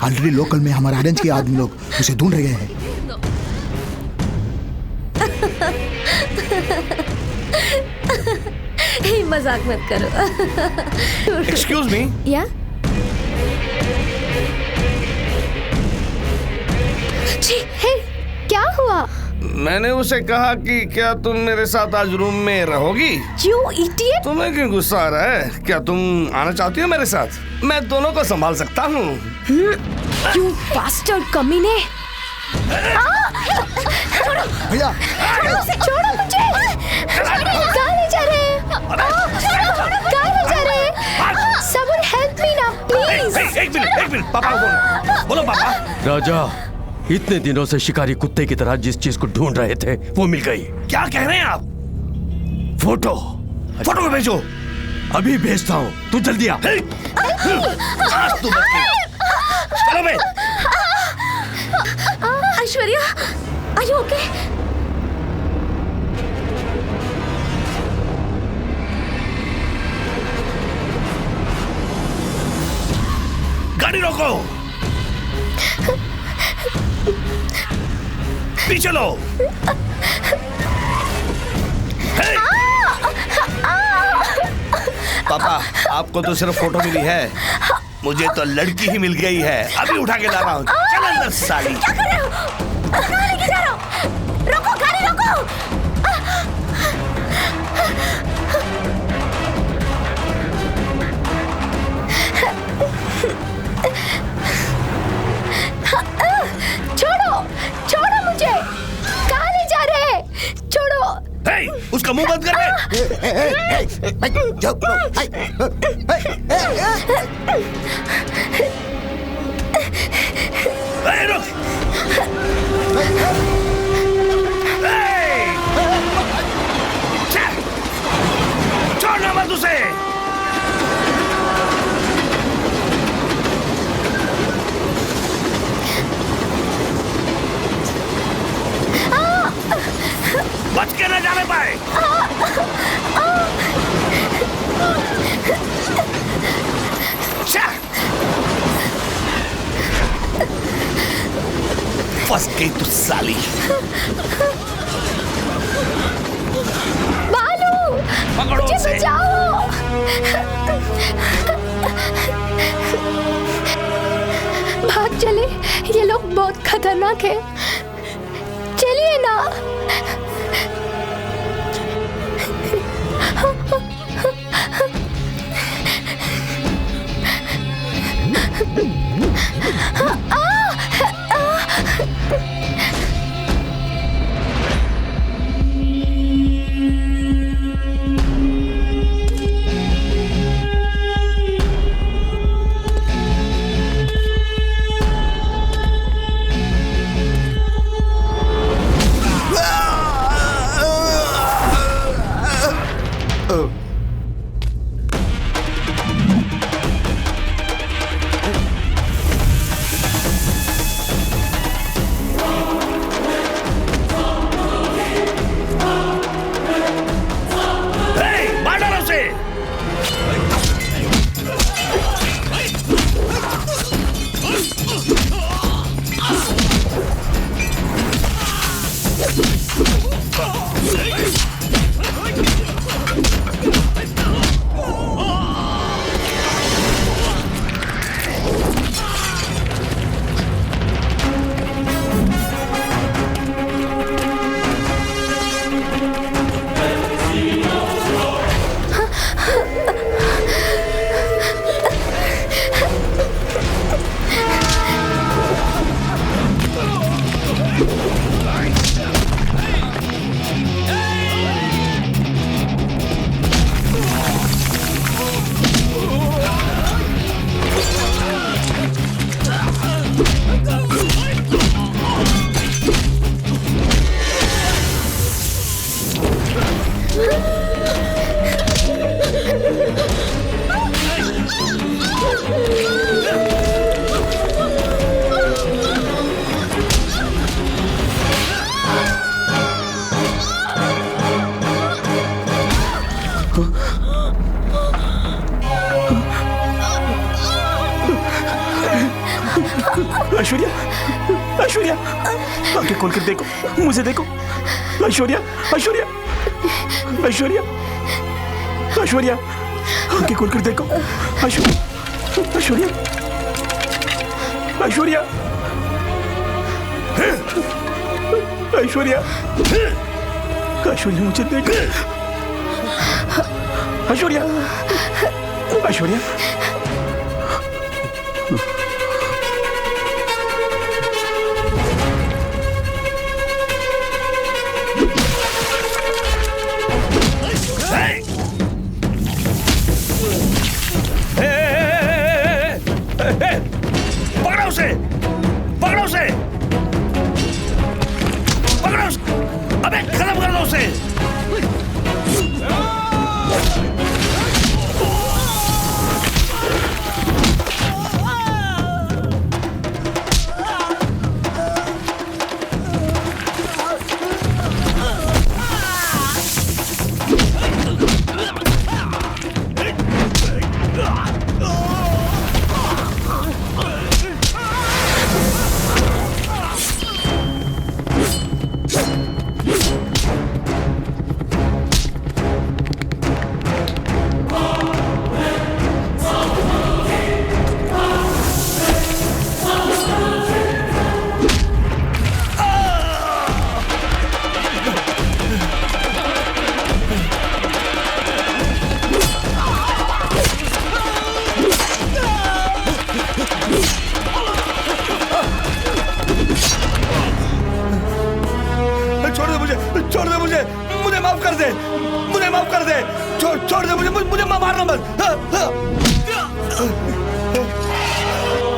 ऑलरेडी लोकल में हमारे अरेंज के आदमी लोग उसे ढूंढ रहे हैं।
Hey, मजाक मत करो।
Excuse me?
Yeah?
हे, क्या हुआ?
मैंने उसे कहा कि क्या तुम मेरे साथ आज रूम में रहोगी?
You idiot!
तुम्हें क्यों गुस्सा आ रहा है? क्या तुम आना चाहती हो मेरे साथ? मैं दोनों को संभाल सकता हूँ।
You bastard कमीने!
भैया,
छोड़ो मुझे! कहाँ ले जा रहे हैं? कहाँ ले जा रहे हैं? Someone help me now, please!
एक मिनट, पापा को बोलो पापा।
राजा, इतने दिनों से शिकारी कुत्ते की तरह जिस चीज को ढूंढ रहे थे वो मिल गई।
क्या कह रहे हैं आप?
फोटो
भेजो।
अभी भेजता हूँ, तू जल्दी आ।
आज तू बच गई। चलो बे।
Aishwarya, are you okay?
गाड़ी रोको। पीछे लो। पापा, आपको तो सिर्फ फोटो मिली है, मुझे तो लड़की ही मिल गई है। अभी उठा के ला रहा हूँ। चल अंदर साली।
क्या कर रहे हो? कहाँ लेके जा रहे हो? रोको, गाड़ी रोको! छोड़ो मुझे! कहाँ ले जा रहे हैं? छोड़ो!
उसका मुंह बंद कर दे। रुक। छोड़ना मत उसे। बच के न जाने पाए। फंस गई तू साली।
बालू, मुझे बचाओ! भाग चले, ये लोग बहुत खतरनाक है। चलिए ना।
ऐश्वर्या, ऐश्वर्या, आंखें खोल कर देखो, मुझे देखो। ऐश्वर्या, ऐश्वर्या, ऐश्वर्या, ऐश्वर्या, आंखें खोल कर देखो। ऐश्वर्या, ऐश्वर्या, ऐश्वर्या, ऐश्वर्या, ऐश्वर्या, मुझे देखो। ऐश्वर्या, ऐश्वर्या,
पकड़ो उसे, पकड़ो उसे, पकड़ो उसे, अबे खत्म कर दो उसे। छोड़ दे मुझे, मुझे माफ कर दे, मुझे माफ कर दे, छोड़ दे मुझे, मुझे मारना मत।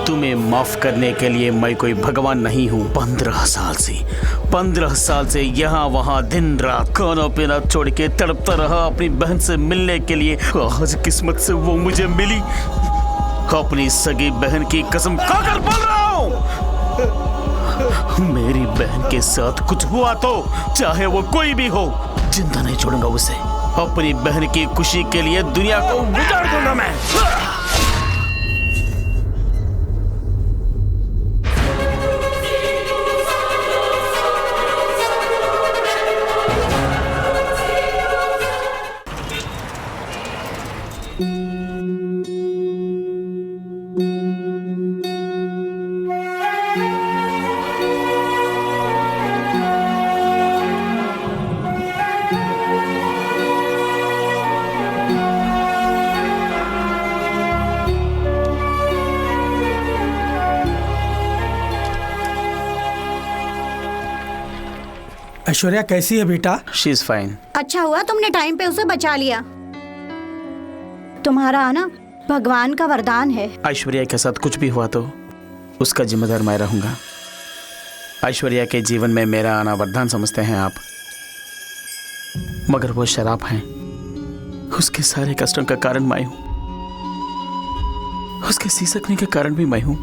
तुम्हें माफ करने के लिए मैं कोई भगवान नहीं हूँ। 15 साल से यहाँ वहाँ दिन रात खाना पीना छोड़ के तड़पता रहा अपनी बहन से मिलने के लिए। आज किस्मत से वो मुझे मिली। अपनी सगी बहन की कसम खाकर बोल रहा हूँ, मेरी बहन के साथ कुछ हुआ तो चाहे वो कोई भी हो, जिंदा नहीं छोड़ूंगा उसे। अपनी बहन की खुशी के लिए दुनिया को उजाड़ दूंगा मैं।
ऐश्वर्या कैसी है बेटा?
She is fine.
अच्छा हुआ तुमने टाइम पे उसे बचा लिया। तुम्हारा आना भगवान का वरदान है।
ऐश्वर्या के साथ कुछ भी हुआ तो उसका जिम्मेदार मैं रहूंगा। ऐश्वर्या के जीवन में मेरा आना वरदान समझते हैं आप, मगर वो शराब है। उसके सारे कष्टों का कारण मैं हूं, उसके सिसकने के कारण भी मैं हूं।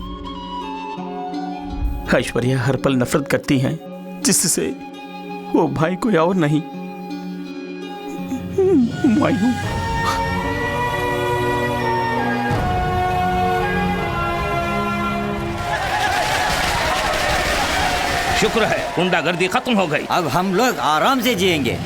ऐश्वर्या हर पल नफरत करती है, जिससे वो भाई कोई और नहीं, मैं हूं।
शुक्र है गुंडागर्दी खत्म हो गई।
अब हम लोग आराम से जिएंगे।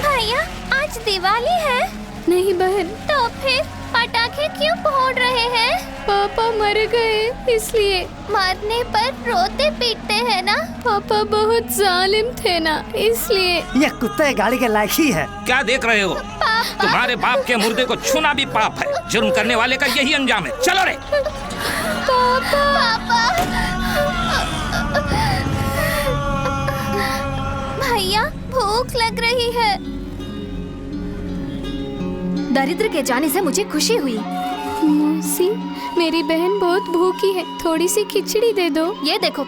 भैया आज दिवाली है। नहीं बहन। तो फिर पटाखे क्यों फोड़ रहे हैं? पापा मर गए इसलिए। मरने पर रोते पीटते हैं ना। पापा बहुत जालिम थे ना, इसलिए।
ये कुत्ते गाड़ी के लायक ही है।
क्या देख रहे हो? तुम्हारे बाप के मुर्दे को छूना भी पाप है। जुर्म करने वाले का यही अंजाम है। चलो रे।
पापा। भैया भूख लग रही है।
दरिद्र के जाने से मुझे खुशी हुई।
मौसी, मेरी बहन बहुत भूखी है, थोड़ी सी खिचड़ी दे दो।
ये देखो,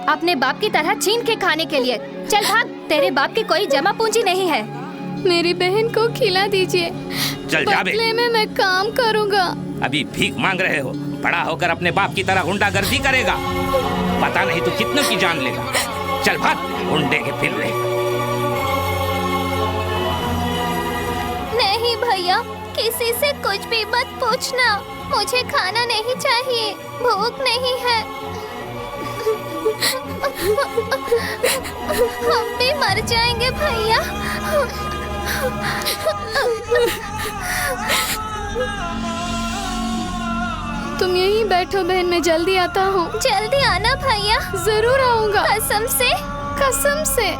अपने बाप की तरह छीन के खाने के लिए। चल भाग, तेरे बाप की कोई जमा पूंजी नहीं है।
मेरी बहन को खिला दीजिए।
चल जा बे।
बदले में मैं काम करूँगा।
अभी भीख मांग रहे हो, बड़ा होकर अपने बाप की तरह गुंडागर्दी करेगा। पता नहीं तू कितनों की जान लेगा। चल भाग, गुंडे के फिर रहे।
नहीं भैया, भैया किसी से कुछ भी मत पूछना। मुझे खाना नहीं चाहिए, भूख नहीं है। हम भी मर जाएंगे भैया।
तुम यहीं बैठो बहन, मैं जल्दी आता हूँ।
जल्दी आना भैया।
जरूर आऊंगा,
कसम से।
कसम से।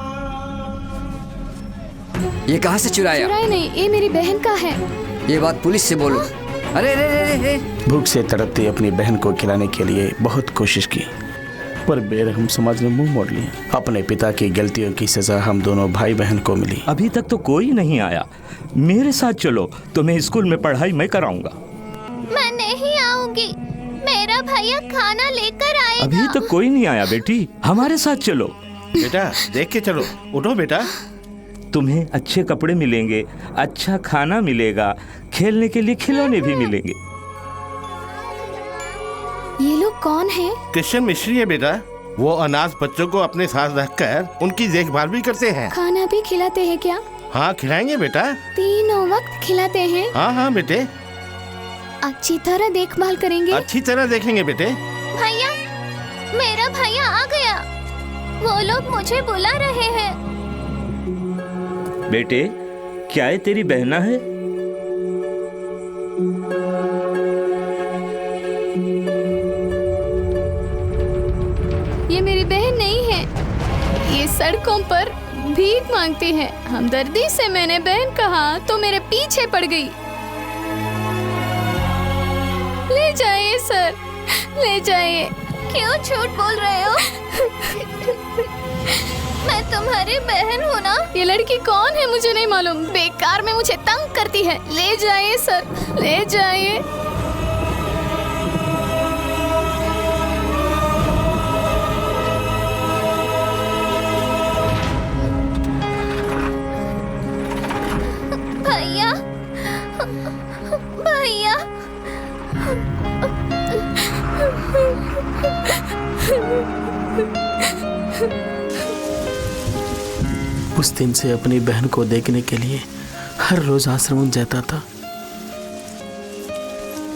ये कहाँ से चुराया?
चुराया नहीं, ये मेरी बहन का है।
ये बात पुलिस से बोलो। अरे रे रे रे।
भूख से तड़पती अपनी बहन को खिलाने के लिए बहुत कोशिश की, पर बेरहम समाज ने मुंह मोड़ लिया। अपने पिता की गलतियों की सजा हम दोनों भाई बहन को मिली।
अभी तक तो कोई नहीं आया। मेरे साथ चलो, तुम्हें स्कूल में पढ़ाई मैं कराऊंगा।
मैं नहीं आऊंगी, मेरा भैया खाना लेकर आएगा।
अभी तक कोई नहीं आया बेटी, हमारे साथ चलो।
बेटा देख के चलो, उठो बेटा।
तुम्हें अच्छे कपड़े मिलेंगे, अच्छा खाना मिलेगा, खेलने के लिए खिलौने भी मिलेंगे।
ये लोग कौन है?
क्रिश्चियन मिस्ट्री है बेटा। वो अनाथ बच्चों को अपने साथ रखकर उनकी देखभाल भी करते हैं।
खाना भी खिलाते हैं क्या?
हाँ खिलाएंगे बेटा।
तीनों वक्त खिलाते हैं?
हाँ हाँ बेटे।
अच्छी तरह देखभाल करेंगे?
अच्छी तरह देखेंगे बेटे।
भैया, मेरा भैया आ गया। वो लोग मुझे बुला रहे हैं।
बेटे, क्या ये तेरी बहना है?
ये मेरी बहन नहीं है। ये सड़कों पर भीख मांगती है। हमदर्दी से मैंने बहन कहा तो मेरे पीछे पड़ गई। ले जाइए सर, ले जाइए।
क्यों झूठ बोल रहे हो? मैं तुम्हारी बहन हूँ ना।
ये लड़की कौन है मुझे नहीं मालूम, बेकार में मुझे तंग करती है। ले जाइए सर, ले जाइए।
भैया, भैया।
उस दिन से अपनी बहन को देखने के लिए हर रोज आश्रम जाता था।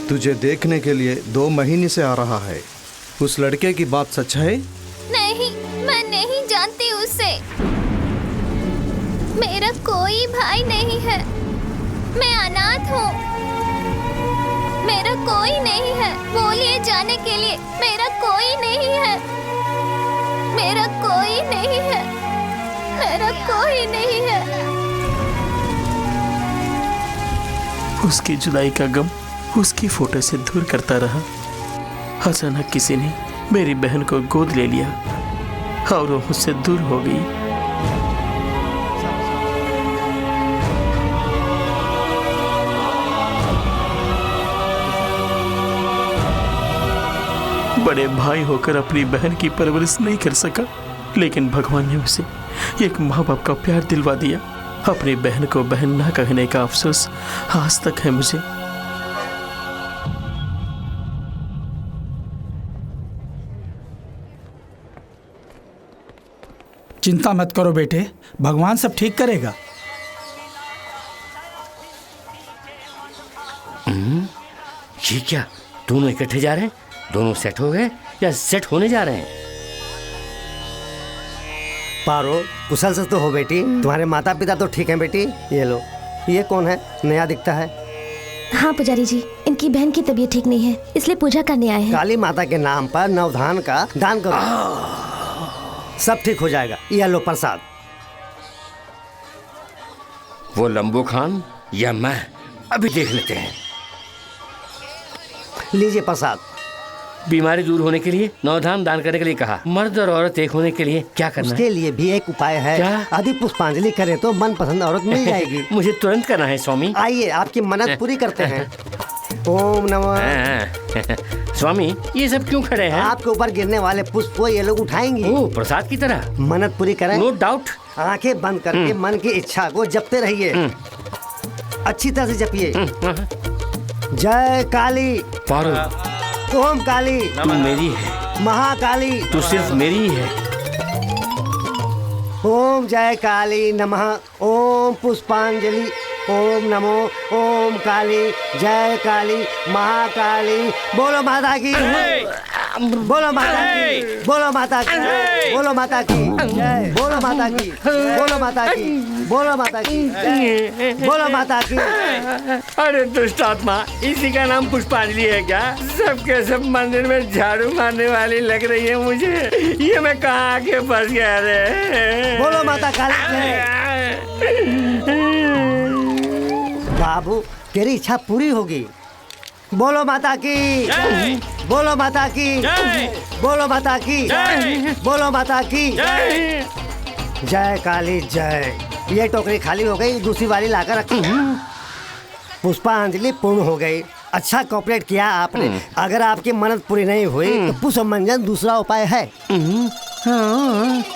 तुझे देखने के लिए 2 महीने से आ रहा है। उस लड़के की बात सच है?
नहीं, मैं नहीं जानती उसे। मेरा कोई भाई नहीं है। मैं अनाथ हूँ। मेरा कोई नहीं है। बोलिए जाने के लिए। मेरा कोई नहीं है। मेरा कोई नहीं है। मेरा कोई नहीं है।
उसकी जुदाई का गम उसकी फोटो से दूर करता रहा। अचानक किसी ने मेरी बहन को गोद ले लिया और वो मुझसे दूर हो गई। बड़े भाई होकर अपनी बहन की परवरिश नहीं कर सका, लेकिन भगवान ने उसे एक माँ बाप का प्यार दिलवा दिया। अपनी बहन को बहन ना कहने का अफसोस आज तक है मुझे।
चिंता मत करो बेटे, भगवान सब ठीक करेगा।
ये क्या, दोनों इकट्ठे जा रहे हैं? दोनों सेट हो गए या सेट होने जा रहे हैं?
पारो, कुशल से तो हो बेटी। तुम्हारे माता पिता तो ठीक हैं बेटी। ये लो, ये कौन है? नया दिखता है।
हाँ पुजारी जी, इनकी बहन की तबीयत ठीक नहीं है, इसलिए पूजा करने आए हैं।
काली माता के नाम पर नवधान का दान करो, सब ठीक हो जाएगा। ये लो प्रसाद।
वो लंबू खान या मैं, अभी देख लेते हैं।
लीजिए प्रसाद।
बीमारी दूर होने के लिए नवधान दान करने के लिए कहा। मर्द और औरत एक होने के लिए क्या करना
उसके
है?
लिए भी एक उपाय है।
क्या?
यदि पुष्पांजलि करें तो मनपसंद औरत मिल जाएगी।
मुझे तुरंत करना है स्वामी।
आइए, आपकी मन्नत पूरी करते हैं। ओम नमः।
स्वामी, ये सब क्यों खड़े हैं?
आपके ऊपर गिरने वाले पुष्प को ये लोग उठाएंगे।
ओह, प्रसाद की तरह।
मन्नत पूरी करें।
No doubt.
आंखें बंद करके मन की इच्छा को जपते रहिए। अच्छी तरह से जपिए। जय काली।
पारो,
ओम काली।
तू मेरी है।
महाकाली।
तू सिर्फ मेरी ही है।
ओम जय काली नमः। ओम पुष्पांजलि। ओम नमो ओम काली जय काली महाकाली। बोलो माता की बोलो माता की बोलो माता की बोलो माता की जय बोलो माता की बोलो माता की बोलो माता की जय बोलो माता की।
अरे दुष्ट आत्मा, इसी का नाम पुष्पांजलि है क्या? सबके सब मंदिर में झाड़ू मारने वाली लग रही है मुझे। ये मैं कहाँ आके फंस गया रे?
बोलो माता काली जय। बाबू तेरी इच्छा पूरी होगी। बोलो माता की बोलो माता की बोलो माता की बोलो माता की जय काली जय। ये टोकरी खाली हो गई, दूसरी वाली लाकर रखी। पुष्पांजलि पूर्ण हो गई। अच्छा कॉपरेट किया आपने। अगर आपकी मन्नत पूरी नहीं हुई तो पुष्पमंजन दूसरा उपाय है।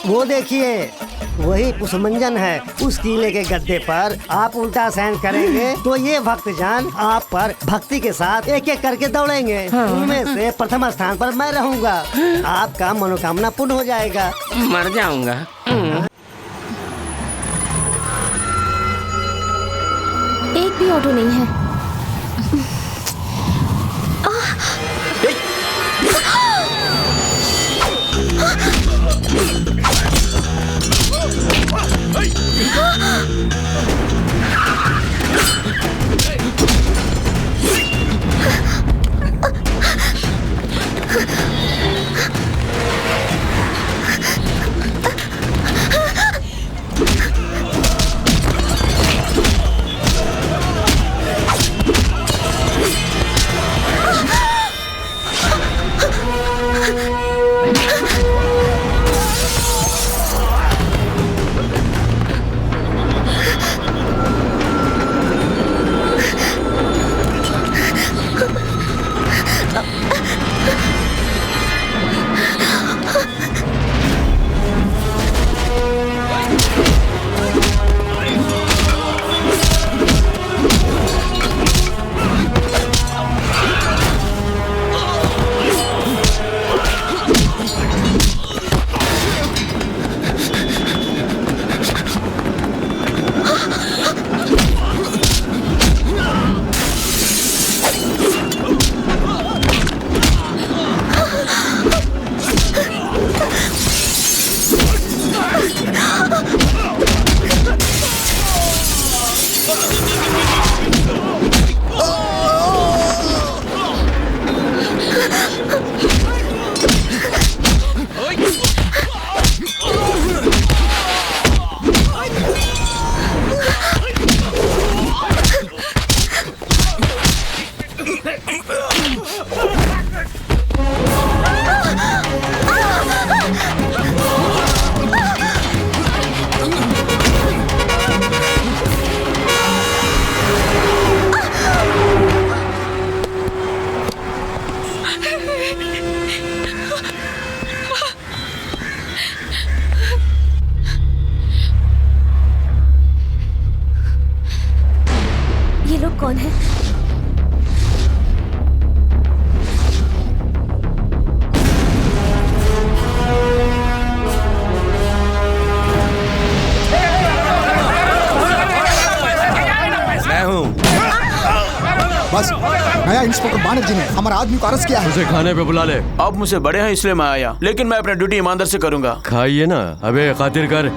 वो देखिए वही पुष्पमंजन है। उस किले के गद्दे पर आप उल्टा सहन करेंगे तो ये भक्तजन आप पर भक्ति के साथ एक एक करके दौड़ेंगे। उनमें से प्रथम स्थान पर मैं रहूंगा। आपका मनोकामना पूर्ण हो जाएगा।
मर जाऊंगा।
एक भी ऑटो नहीं है। ये लोग कौन है?
मैं हूँ। बस नया इंस्पेक्टर बानक जी ने हमारे आदमी को अरेस्ट किया है।
उसे खाने पे बुला ले।
आप मुझसे बड़े हैं इसलिए मैं आया, लेकिन मैं अपनी ड्यूटी ईमानदार से करूंगा।
खाइए ना। अबे खातिर कर।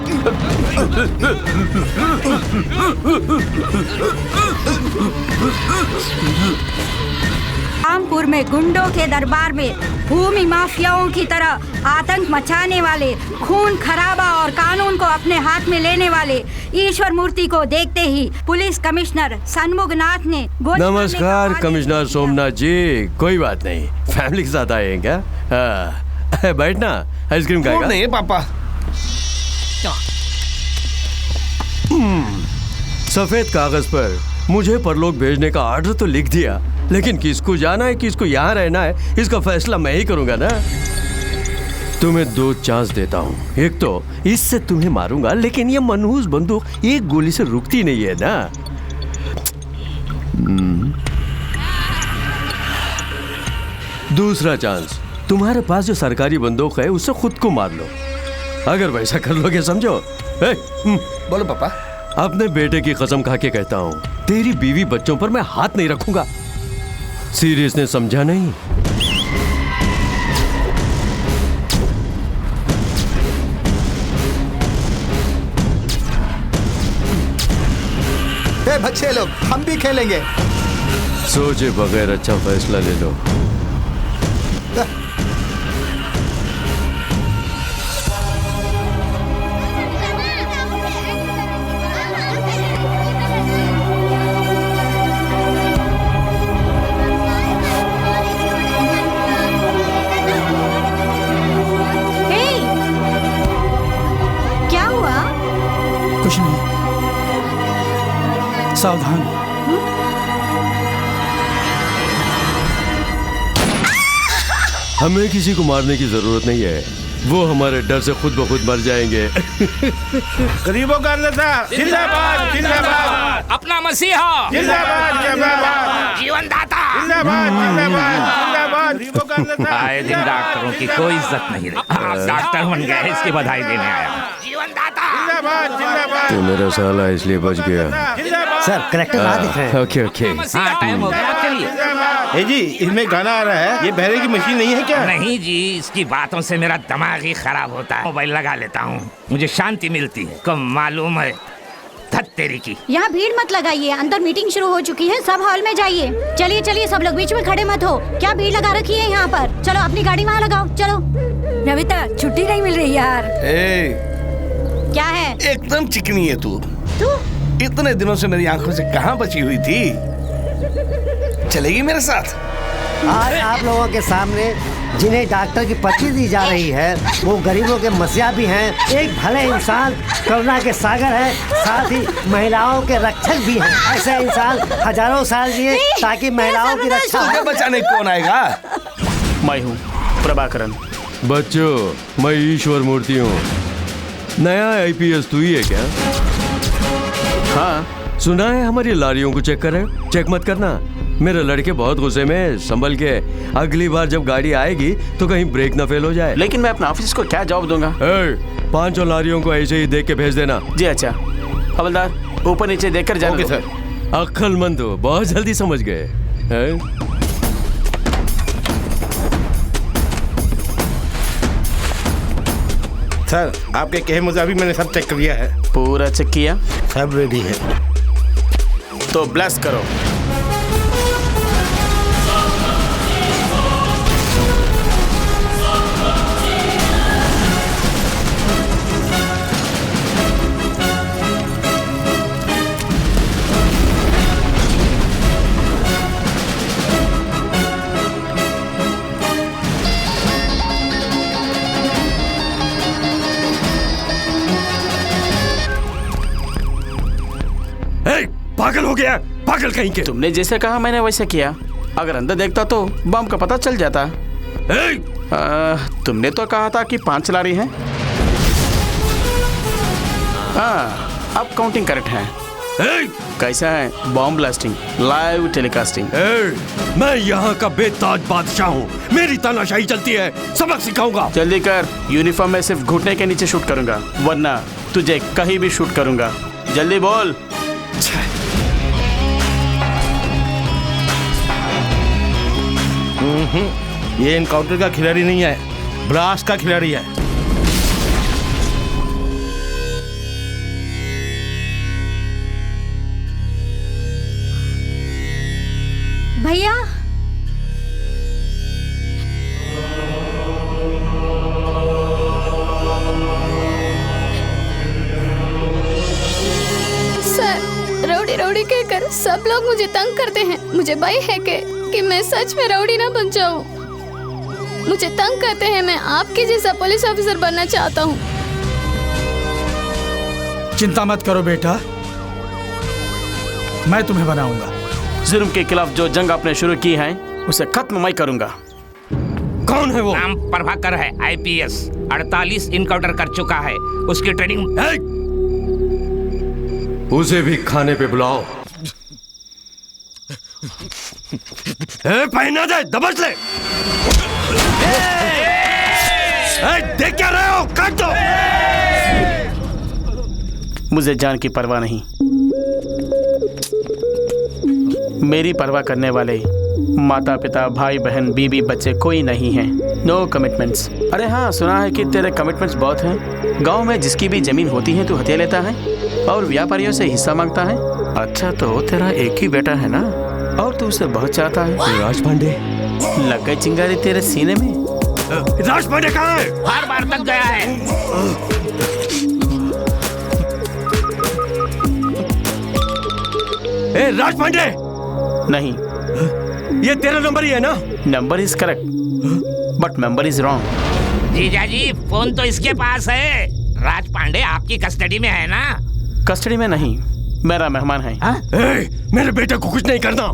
रामपुर में गुंडों के दरबार में भूमि माफियाओं की तरह आतंक मचाने वाले, खून खराबा और कानून को अपने हाथ में लेने वाले ईश्वर मूर्ति को देखते ही पुलिस कमिश्नर सन्मुखनाथ ने
नमस्कार कमिश्नर सोमनाथ जी। कोई बात नहीं, फैमिली के साथ आए हैं क्या? बैठना, आइसक्रीम खाएगा?
नहीं पापा।
सफेद कागज पर मुझे परलोक भेजने का आर्डर तो लिख दिया, लेकिन किसको जाना है किसको यहाँ रहना है इसका फैसला मैं ही करूंगा ना। तुम्हें 2 चांस देता हूँ। एक तो इससे तुम्हें मारूंगा, लेकिन ये मनहूस बंदूक एक गोली से रुकती नहीं है ना। दूसरा चांस, तुम्हारे पास जो सरकारी बंदूक है उससे खुद को मार लो। अगर वैसा कर लोगे समझो।
बोलो पापा।
अपने बेटे की कसम खा के कहता हूँ, तेरी बीवी बच्चों पर मैं हाथ नहीं रखूंगा। सीरियस ने समझा नहीं?
ए बच्चे लोग, हम भी खेलेंगे।
सोचे बगैर अच्छा फैसला ले लो।
क्या हुआ?
कुछ नहीं, सावधान।
हमें किसी को मारने की जरूरत नहीं है, वो हमारे डर से खुद ब खुद मर जाएंगे।
गरीबों का नेता जिंदाबाद जिंदाबाद,
अपना मसीहा
जिंदाबाद जिंदाबाद,
जीवन दाता
जिंदाबाद जिंदाबाद जिंदाबाद, गरीबों का नेता।
आए दिन डॉक्टरों की कोई इज्जत नहीं रही। आप डॉक्टर बन गए, इसकी बधाई देने आया। जीवन दाता
जिंदाबाद जिंदाबाद।
तो मेरा साला इसलिए बच गया।
सर कलेक्टर आ दिख रहे हैं।
Okay okay.
हाँ, टाइम हो गया, आप चलिए।
ए जी, इसमें गाना आ रहा है, ये बहरे की मशीन नहीं है क्या?
नहीं जी, इसकी बातों से मेरा दिमाग ही खराब होता है। मोबाइल लगा लेता हूँ, मुझे शांति मिलती है। कब मालूम है धत तेरी की।
यहाँ भीड़ मत लगाइए, अंदर मीटिंग शुरू हो चुकी है, सब हॉल में जाइए। चलिए चलिए, सब लोग बीच में खड़े मत हो। क्या भीड़ लगा रखी है यहाँ पर? चलो अपनी गाड़ी वहाँ लगाओ, चलो।
नविता, छुट्टी नहीं मिल रही यार।
क्या है?
एकदम चिकनी है तू। इतने दिनों से मेरी आंखों से कहाँ बची हुई थी? चलेगी मेरे साथ?
आज आप लोगों के सामने जिन्हें डॉक्टर की पर्ची दी जा रही है, वो गरीबों के मसीहा भी हैं, एक भले इंसान, करुणा के सागर हैं, साथ ही महिलाओं के रक्षक भी हैं। ऐसे इंसान हजारों साल जिए ताकि महिलाओं की रक्षा हो।
बचाने कौन आएगा?
मैं हूँ प्रभाकरन।
बच्चों, मैं ईश्वर मूर्ति हूँ। नया आईपीएस तू ही है क्या? हाँ, सुना है हमारी लारियों को चेक करे। चेक मत करना, मेरे लड़के बहुत गुस्से में, संभल के। अगली बार जब गाड़ी आएगी तो कहीं ब्रेक ना फेल हो जाए।
लेकिन मैं अपने ऑफिस को क्या जवाब दूंगा?
5 लारियों को ऐसे ही देख के भेज देना।
जी अच्छा। हवलदार, ऊपर नीचे देखकर जाना।
Okay sir. अक्लमंद हो, बहुत जल्दी समझ गए।
सर, आपके कहे मुताबिक मैंने सब चेक कर लिया है।
पूरा चेक किया?
सब रेडी है।
तो ब्लेस करो।
पागल हो गया, पागल कहीं के।
तुमने जैसे कहा मैंने वैसे किया। अगर अंदर देखता तो बम का पता चल जाता। तुमने तो कहा था कि 5 लारी हैं। हाँ, अब काउंटिंग करेक्ट है। कैसा है बॉम्ब ब्लास्टिंग, लाइव टेलीकास्टिंग?
मैं यहाँ का बेताज बादशाह हूँ, मेरी तानाशाही चलती है, सबक सिखाऊंगा।
जल्दी कर, यूनिफॉर्म में सिर्फ घुटने के नीचे शूट करूंगा, वरना तुझे कहीं भी शूट करूंगा। जल्दी बोल।
ये एनकाउंटर का खिलाड़ी नहीं है, ब्लास्ट का खिलाड़ी है।
भैया,
सर, रौडी रौडी कहकर सब लोग मुझे तंग करते हैं। मुझे भय है कि मैं सच में रौडी ना बन जाऊं। मुझे तंग करते हैं, मैं आपके जैसा पुलिस ऑफिसर बनना चाहता हूं।
चिंता मत करो बेटा, मैं तुम्हें बनाऊंगा।
जुर्म के खिलाफ जो जंग आपने शुरू की है उसे खत्म मैं करूंगा।
कौन है वो?
नाम प्रभाकर है, आईपीएस, 48 इनकाउंटर कर चुका है। उसकी ट्रेनिंग।
उसे भी खाने पे बुलाओ। पहना दे, दबच ले। देख क्या रहे हो? काट दो।
मुझे जान की परवाह नहीं। मेरी परवाह करने वाले माता पिता भाई बहन बीबी बच्चे कोई नहीं है। No commitments. अरे हाँ, सुना है कि तेरे कमिटमेंट्स बहुत हैं। गांव में जिसकी भी जमीन होती है तू हथिया लेता है और व्यापारियों से हिस्सा मांगता है। अच्छा, तो तेरा एक ही बेटा है ना, और तू उसे बहुत चाहता है।
राज पांडे,
लग गई चिंगारी तेरे सीने में।
राज पांडे कहाँ है?
हर बार तक गया है।
ए, राज पांडे!
नहीं,
ये तेरा नंबर ही है ना?
Number is correct but number is wrong.
जीजा जी, फोन तो इसके पास है। राज पांडे आपकी कस्टडी में है ना?
कस्टडी में नहीं, मेरा मेहमान है।
ए, मेरे बेटे को कुछ नहीं करना,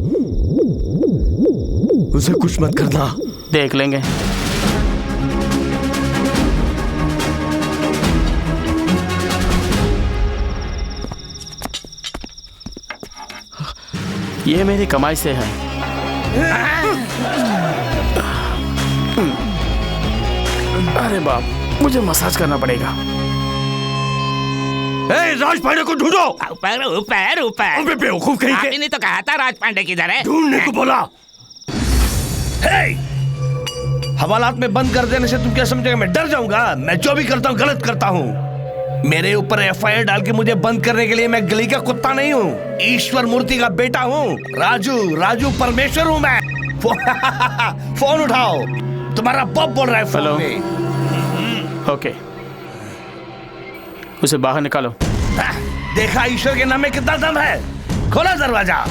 उसे कुछ मत करना।
देख लेंगे। ये मेरी कमाई से है। अरे बाप, मुझे मसाज करना पड़ेगा।
ए, राज पांडे को ढूंढो।
ऊपर ऊपर ऊपर।
अबे बेवकूफ कहीं के।
आपने नहीं तो कहा था राज पांडे किधर है?
ढूंढने को बोला।
हवालात में बंद कर देने से तुम क्या समझेगा मैं डर जाऊंगा? मैं जो भी करता हूँ गलत करता हूँ। मेरे ऊपर एफआईआर डाल के मुझे बंद करने के लिए मैं गली का कुत्ता नहीं हूँ, ईश्वर मूर्ति का बेटा हूँ। राजू परमेश्वर हूँ मैं। फोन उठाओ, तुम्हारा पप बोल रहा है फोन में।
ओके, उसे बाहर निकालो।
देखा ईश्वर के नाम में कितना दम है? खोला दरवाजा।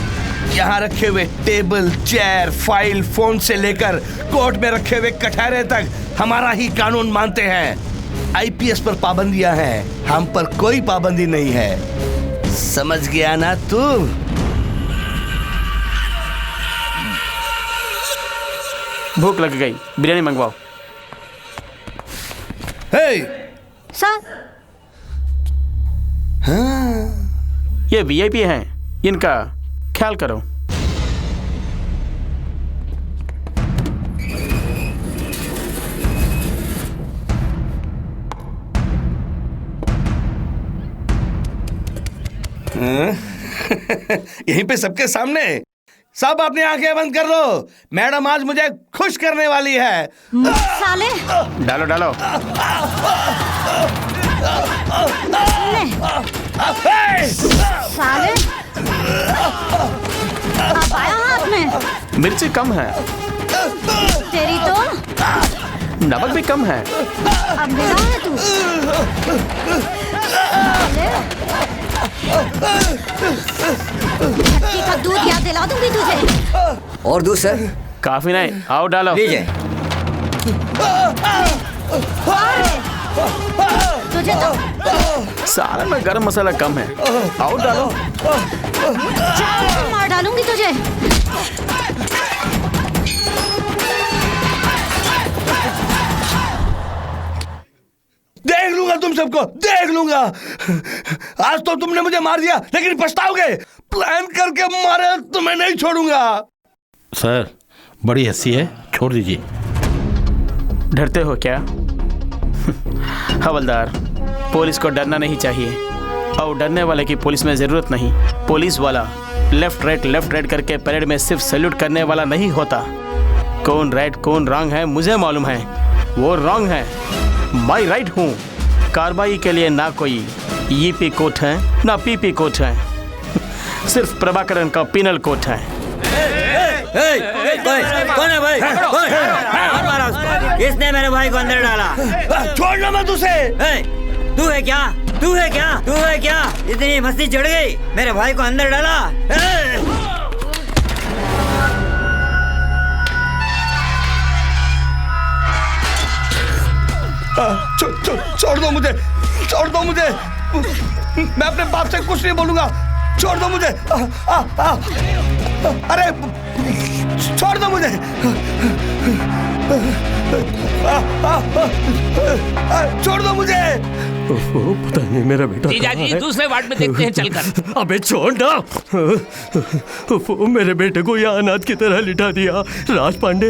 यहाँ रखे हुए टेबल, चेयर, फाइल, फोन से लेकर कोर्ट में रखे हुए कटहरे तक हमारा ही कानून मानते हैं। आईपीएस पर पाबंदियां हैं, हम पर कोई पाबंदी नहीं है। समझ गया ना तू?
भूख लग गई, बिरयानी मंगवाओ।
सर,
ये वीआईपी हैं, इनका ख्याल करो।
यहीं पे सबके सामने। सब अपनी आंखें बंद कर लो, मैडम आज मुझे खुश करने वाली है।
साले!
डालो डालो।
साले! अब आया हाथ में।
मिर्ची कम है।
तेरी तो
नमक भी कम है।
अब मिला है तू। धरती का दूध याद दिला दूंगी तुझे।
और दूध सर?
काफी नहीं, आओ डालो।
लीजिए।
तुझे तो
सारे में गरम मसाला कम है, आओ डालो।
मार डालूंगी तुझे।
देख लूंगा तुम सबको, देख लूंगा। आज तो तुमने मुझे मार दिया, लेकिन पछताओगे। प्लान करके मारे तुम्हें नहीं छोड़ूंगा।
सर, बड़ी हंसी है, छोड़ दीजिए।
डरते हो क्या? हवलदार, पुलिस को डरना नहीं चाहिए, और डरने वाले की पुलिस में जरूरत नहीं। पुलिस वाला लेफ्ट राइट करके परेड में सिर्फ सैल्यूट करने वाला नहीं होता। कौन राइट कौन रॉन्ग है मुझे मालूम है, वो रॉन्ग है, मैं राइट हूँ। कार्रवाई के लिए ना कोई ईपी कोर्ट है ना पीपी कोर्ट है, सिर्फ प्रभाकरन का पिनल कोर्ट है।
कौन है भाई? किसने मेरे भाई को अंदर डाला?
छोड़ना मत उसे।
तू है क्या? तू है क्या? तू है क्या? इतनी मस्ती चढ़ गई, मेरे भाई को अंदर डाला।
छोड़ दो मुझे, छोड़ दो मुझे। मैं अपने बाप से कुछ नहीं बोलूंगा, छोड़ दो मुझे। अरे छोड़ दो मुझे। छोड़ दो मुझे।
पता नहीं मेरा बेटा
जीजा जी, दूसरे वार्ड में देखते हैं चलकर।
अबे छोड़ ना। मेरे बेटे को यहाँ अनाथ की तरह लिटा दिया। राज पांडे।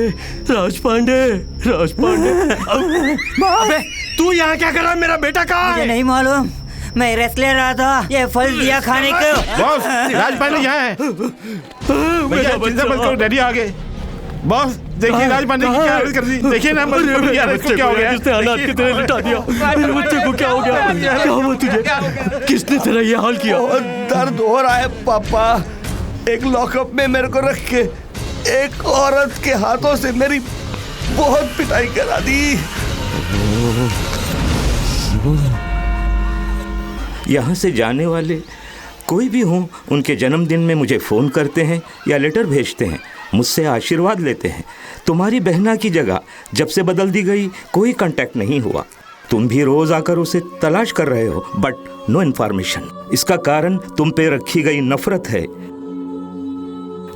अबे तू यहाँ क्या कर रहा है? मेरा बेटा कहाँ है?
मुझे नहीं मालूम, मैं रेस्ट ले रहा था, ये फल दिया खाने को।
बॉस, राजपांडे यहाँ है। भैया चिंता मत करो, डैडी आ गए। बॉस देखिए राजपांडे की क्या हालत कर दी, देखिए ना बच्चे क्या हो गया,
किसने हालात की तरह लिटा दिया, मेरे बच्चे को क्या हो गया, क्या हुआ तुझे, किसने तेरा ये हाल किया?
दर्द हो रहा है पापा, एक लॉकअप में मेरे को रख के एक औरत के हाथों से मेरी बहुत पिटाई करा दी।
यहाँ से जाने वाले कोई भी हों, उनके जन्मदिन में मुझे फ़ोन करते हैं या लेटर भेजते हैं, मुझसे आशीर्वाद लेते हैं। तुम्हारी बहना की जगह जब से बदल दी गई कोई कांटेक्ट नहीं हुआ। तुम भी रोज़ आकर उसे तलाश कर रहे हो, बट नो इन्फॉर्मेशन। इसका कारण तुम पे रखी गई नफरत है।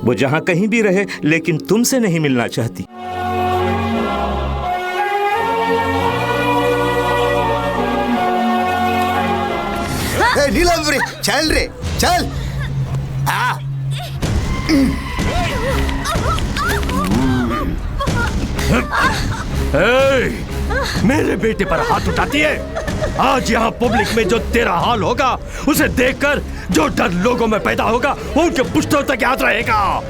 वो जहाँ कहीं भी रहे, लेकिन तुमसे नहीं मिलना चाहती।
नीलम चल रे चल।
मेरे बेटे पर हाथ उठाती है। आज यहाँ पब्लिक में जो तेरा हाल होगा, उसे देखकर जो डर लोगों में पैदा होगा वो उनके पुश्तों तक याद रहेगा।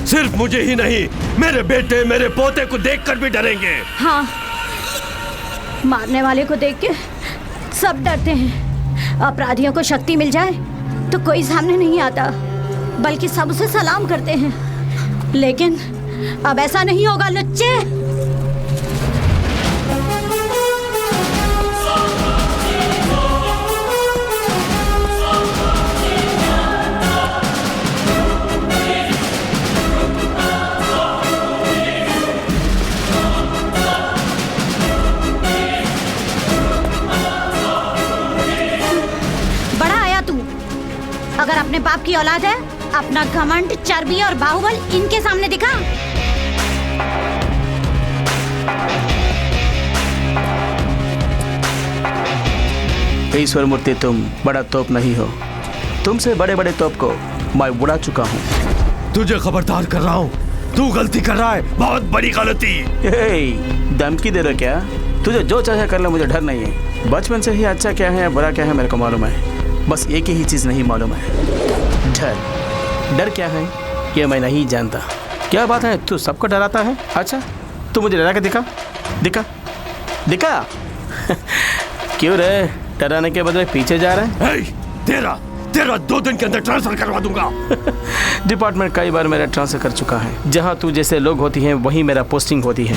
सिर्फ मुझे ही नहीं, मेरे बेटे मेरे पोते को देखकर भी डरेंगे।
हाँ, मारने वाले को देख के सब डरते हैं। अपराधियों को शक्ति मिल जाए तो कोई सामने नहीं आता, बल्कि सब उसे सलाम करते हैं। लेकिन अब ऐसा नहीं होगा लुच्चे। अगर अपने बाप की औलाद है, अपना घमंड, चर्बी और बाहुबल इनके सामने दिखा।
ईश्वर मूर्ति, तुम बड़ा तोप नहीं हो। तुमसे बड़े बड़े तोप को मैं उड़ा चुका हूँ।
तुझे खबरदार कर रहा हूँ, तू गलती कर रहा है, बहुत बड़ी गलती।
धमकी दे रहे क्या? तुझे जो चाहे कर ले, मुझे डर नहीं है। बचपन से ही अच्छा क्या है या बुरा क्या है मेरे को मालूम है। बस एक ही चीज़ नहीं मालूम है, डर। डर क्या है ये मैं नहीं जानता। क्या बात है, तू सबको डराता है? अच्छा, तू मुझे डरा के दिखा दिखा दिखा। क्यों रे, डराने के बदले पीछे जा रहा है?
तेरा 2 दिन के अंदर ट्रांसफर करवा दूंगा।
डिपार्टमेंट कई बार मेरा ट्रांसफर कर चुका है। जहाँ तू जैसे लोग होती हैं वहीं मेरा पोस्टिंग होती है।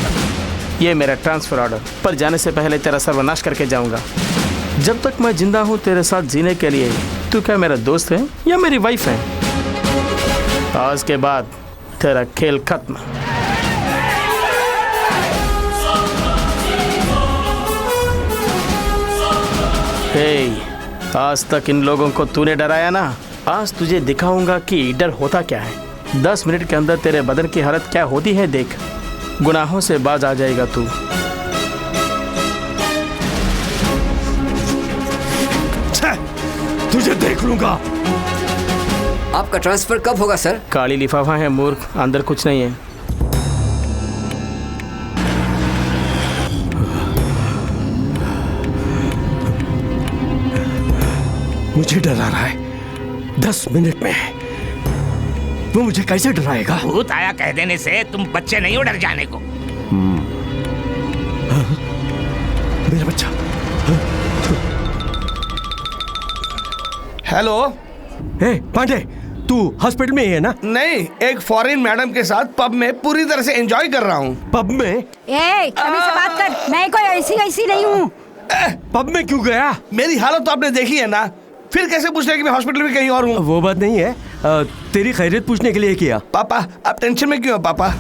ये मेरा ट्रांसफर ऑर्डर, पर जाने से पहले तेरा सर्वनाश करके जाऊंगा। जब तक मैं जिंदा हूँ तेरे साथ जीने के लिए तू क्या मेरा दोस्त है या मेरी वाइफ है? आज के बाद तेरा खेल खत्म। आज तक इन लोगों को तूने डराया ना, आज तुझे दिखाऊंगा कि डर होता क्या है। 10 मिनट के अंदर तेरे बदन की हालत क्या होती है देख। गुनाहों से बाज आ जाएगा तू।
तुझे देख लूंगा।
आपका ट्रांसफर कब होगा सर?
काली लिफाफा है मूर्ख, अंदर कुछ नहीं है।
मुझे डरा रहा है 10 मिनट में। वो मुझे कैसे डराएगा?
भूत आया कह देने से तुम बच्चे नहीं हो डर जाने को।
मेरा बच्चा।
हेलो।
पांडे, तू हॉस्पिटल में ही है ना?
नहीं, एक फॉरेन मैडम के साथ पब में पूरी तरह से एंजॉय कर रहा हूँ।
पब में?
अभी से बात कर, मैं कोई ऐसी नहीं हूँ।
पब में क्यों गया?
मेरी हालत तो आपने देखी है ना, फिर कैसे पूछ रहे कि मैं हॉस्पिटल में कहीं और हूँ?
वो बात नहीं है, तेरी खैरियत पूछने के लिए किया।
पापा आप टेंशन में क्यों हो पापा?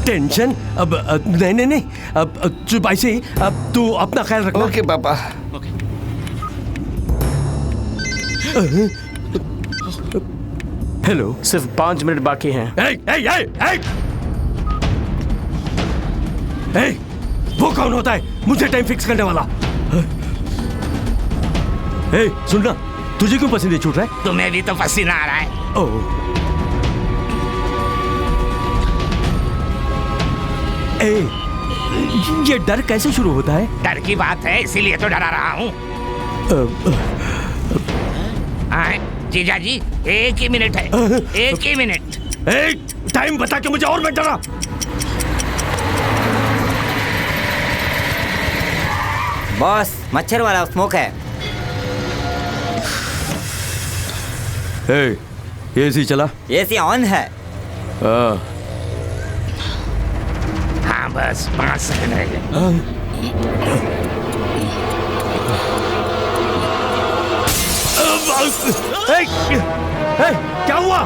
टेंशन? अब नहीं, अब चुप ऐसे ही। अब तू अपना ख्याल रखना।
ओके पापा।
हेलो, सिर्फ 5 मिनट बाकी हैं।
वो कौन होता है मुझे टाइम फिक्स करने वाला? सुनना, तुझे क्यों पसीने छूट रहा है?
तुम्हें भी तो पसीना आ रहा है।
ये डर कैसे शुरू होता है?
डर की बात है इसीलिए तो डरा रहा हूँ।
जीजा जी 1 ही मिनट है, 1 ही मिनट।
टाइम बता के मुझे और मत डरा।
बॉस मच्छर वाला स्मोक है।
एसी चला?
एसी ऑन है।
हाँ बस 5 सेकंड रह गए।
क्या हुआ?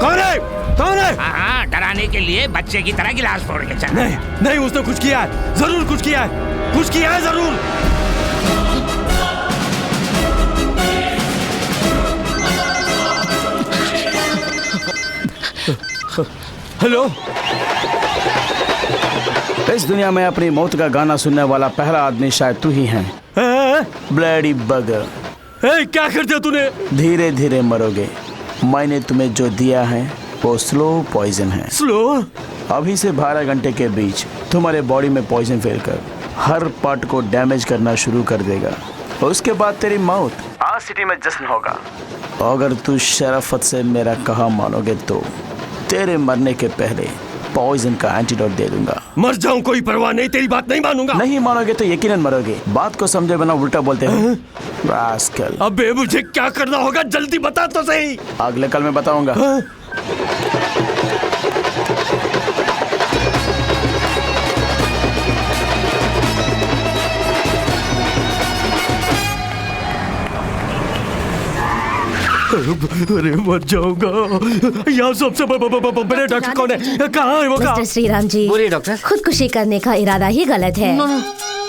कौन है? कौन है?
हाँ, डराने के लिए बच्चे की तरह गिलास फोड़ के चला।
नहीं, उसने कुछ किया है, जरूर कुछ किया है, कुछ किया है जरूर। हेलो।
इस दुनिया में अपनी मौत का गाना सुनने वाला पहला आदमी शायद तू ही है। ब्लडी बगर।
क्या कर दिया तूने?
धीरे धीरे मरोगे। मैंने तुम्हें जो दिया है वो स्लो पॉइजन है।
स्लो?
अभी से 12 घंटे के बीच तुम्हारे बॉडी में पॉइजन फैलकर हर पार्ट को डैमेज करना शुरू कर देगा। उसके बाद तेरी मौत। आज सिटी में जश्न होगा। अगर तू शराफत से मेरा कहा मानोगे तो तेरे मरने के पहले पॉइजन का एंटीडोट दे दूंगा।
मर जाऊं कोई परवाह नहीं, तेरी बात नहीं मानूंगा।
नहीं मानोगे तो यकीनन मरोगे। बात को समझे बिना उल्टा बोलते हो। रास्कल।
अबे मुझे क्या करना होगा जल्दी बता तो सही।
अगले कल मैं बताऊंगा।
अरे मर जाऊंगा। यहाँ सबसे बड़े डॉक्टर कौन है? कहाँ है वो?
मिस्टर श्रीराम जी,
बोलिए डॉक्टर।
खुदकुशी करने का इरादा ही गलत है।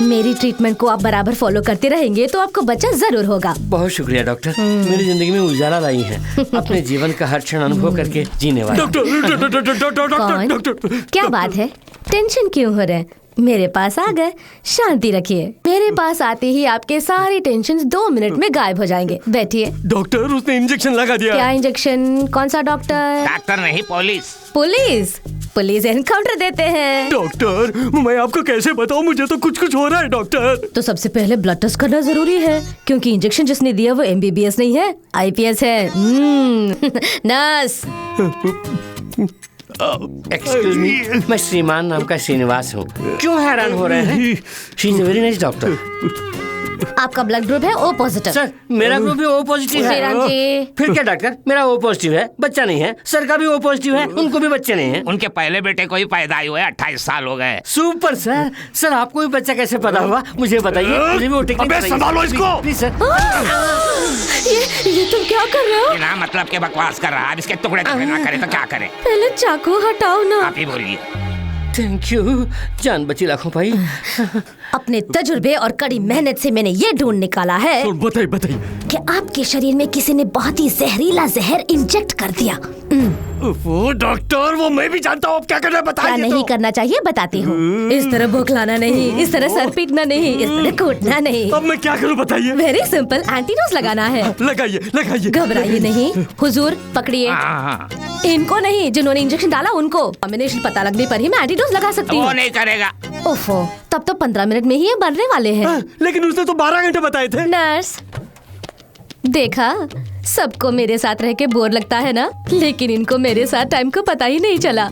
मेरी ट्रीटमेंट को आप बराबर फॉलो करते रहेंगे तो आपको बच्चा जरूर होगा।
बहुत शुक्रिया डॉक्टर, मेरी जिंदगी में उजाला लाई है। अपने जीवन का हर क्षण अनुभव करके जीने वाला।
डॉक्टर, क्या बात है? टेंशन क्यों हो रहे हैं? मेरे पास आ गए, शांति रखिए। मेरे पास आते ही आपके सारे टेंशन 2 मिनट में गायब हो जाएंगे। बैठिए।
डॉक्टर, उसने इंजेक्शन लगा दिया।
क्या इंजेक्शन? कौन सा डॉक्टर?
डॉक्टर नहीं, पुलिस।
पुलिस? पुलिस एनकाउंटर देते हैं।
डॉक्टर, मैं आपको कैसे बताऊं? मुझे तो कुछ हो रहा है डॉक्टर।
तो सबसे पहले ब्लड टेस्ट करना जरूरी है, क्योंकि इंजेक्शन जिसने दिया वो MBBS नहीं है, IPS है। नर्स।
एक्सक्यूज मी, मैं श्रीमान नाम का श्रीनिवास हूँ। क्यों हैरान हो रहे हैं? She is a very nice doctor.
आपका ब्लड ग्रुप है O पॉजिटिव।
सर, मेरा ग्रुप भी O पॉजिटिव है।
श्रीराम जी।
फिर क्या डॉक्टर, मेरा O पॉजिटिव है, बच्चा नहीं है। सर का भी O पॉजिटिव है, उनको भी बच्चे नहीं है।
उनके पहले बेटे को ही पैदा हुए 28 साल हो गए।
Super sir. सर आपको भी बच्चा कैसे पता हुआ, मुझे बताइए।
अबे संभालो इसको।
Please sir.
ये तुम क्या कर रहे हो?
बिना मतलब के बकवास कर रहा है। अब इसके टुकड़े ना करे तो क्या करे?
पहले चाकू हटाओ ना।
आप ही बोलिए।
थैंक यू, जान बची लाखों भाई।
अपने तजुर्बे और कड़ी मेहनत से मैंने ये ढूंढ निकाला है
बताइए
कि आपके शरीर में किसी ने बहुत ही जहरीला जहर इंजेक्ट कर दिया।
वो डॉक्टर, वो मैं भी जानता हूँ। क्या करना है बताइए।
क्या नहीं करना चाहिए बताती हूँ। इस तरह बौखलाना नहीं, इस तरह सर पीटना नहीं, इस तरह कूटना नहीं।
अब मैं क्या करूँ बताइए।
वेरी सिंपल, एंटीडोज लगाना है।
लगाइए।
घबराइए नहीं। हुजूर पकड़िए। इनको नहीं, जिन्होंने इंजेक्शन डाला उनको। कॉम्बिनेशन पता लगने पर ही मैं एंटीडोज लगा सकती हूँ।
वो नहीं करेगा।
ओफो, तब तो 15 मिनट में ही ये बनने वाले हैं।
लेकिन उसने तो 12 घंटे बताए थे।
नर्स, देखा, सबको मेरे साथ रह के बोर लगता है ना, लेकिन इनको मेरे साथ टाइम को पता ही नहीं चला।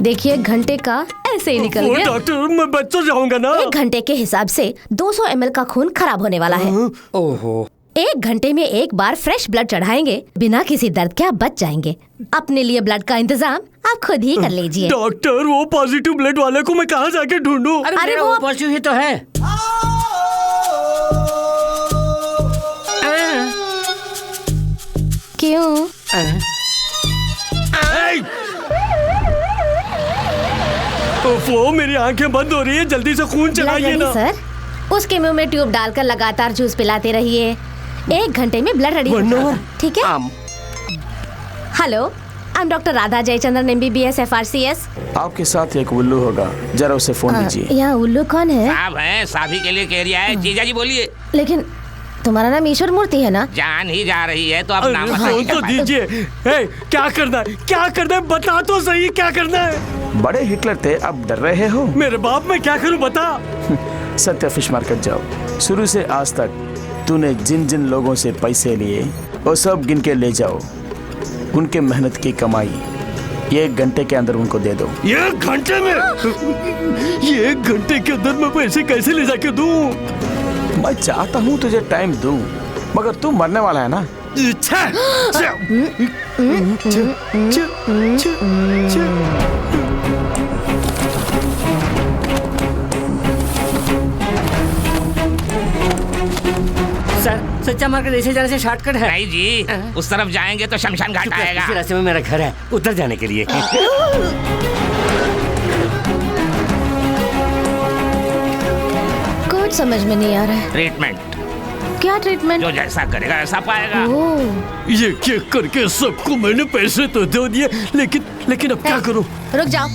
देखिए, घंटे का ऐसे ही निकल गया।
डॉक्टर, मैं बच तो जाऊंगा ना।
1 घंटे के हिसाब से 200 ml का खून खराब होने वाला है।
ओहो।
1 घंटे में एक बार फ्रेश ब्लड चढ़ाएंगे, बिना किसी दर्द के आप बच जाएंगे। अपने लिए ब्लड का इंतजाम आप खुद ही कर लीजिए।
डॉक्टर, वो पॉजिटिव ब्लड वाले को मैं कहाँ जाके ढूंढूं?
अरे वो पॉजिटिव ही तो है।
क्यों?
वो मेरी आंखें बंद हो रही है, जल्दी से खून चढ़ाइए ना।
सर, उसके मुंह में ट्यूब डालकर लगातार जूस पिलाते रहिए। 1 घंटे में ब्लड रेडी होगा, ठीक है? Hello, I am doctor Radha Jayachandran MBBS FRCS।
आपके साथ एक उल्लू होगा, जरा उसे फोन कीजिए।
यहाँ उल्लू कौन है?
साहब है, साभी के लिए कह रहा है। जीजा जी बोलिए।
लेकिन तुम्हारा नाम ईश्वर मूर्ति है ना?
जान ही जा रही है तो अब नाम
फोन तो दीजिए। क्या करना है, क्या करना है, बता तो सही क्या करना है।
बड़े हिटलर थे, अब डर रहे हो?
मेरे बाप मैं क्या करूं बता।
सत्या फिश मार्केट जाओ, शुरू से आज तक तूने जिन जिन लोगों से पैसे लिए वो सब गिन के ले जाओ। उनके मेहनत की कमाई 1 घंटे के अंदर उनको दे दो।
1 घंटे में? ये 1 घंटे के अंदर मैं पैसे कैसे ले जाके दूं?
मैं चाहता हूँ तुझे टाइम दूं, मगर तू मरने वाला है ना।
सर, सच्चा मार्केट ऐसे जाने से शॉर्टकट है।
नहीं जी, उस तरफ जाएंगे तो शमशान घाट आएगा।
इसी रास्ते में मेरा घर है, उधर जाने के लिए।
कुछ समझ में नहीं आ रहा है।
ट्रीटमेंट।
क्या ट्रीटमेंट?
जो जैसा करेगा ऐसा पाएगा।
ये चेक करके सबको मैंने पैसे तो दे दिए, लेकिन अब क्या करूं?
रुक जाओ।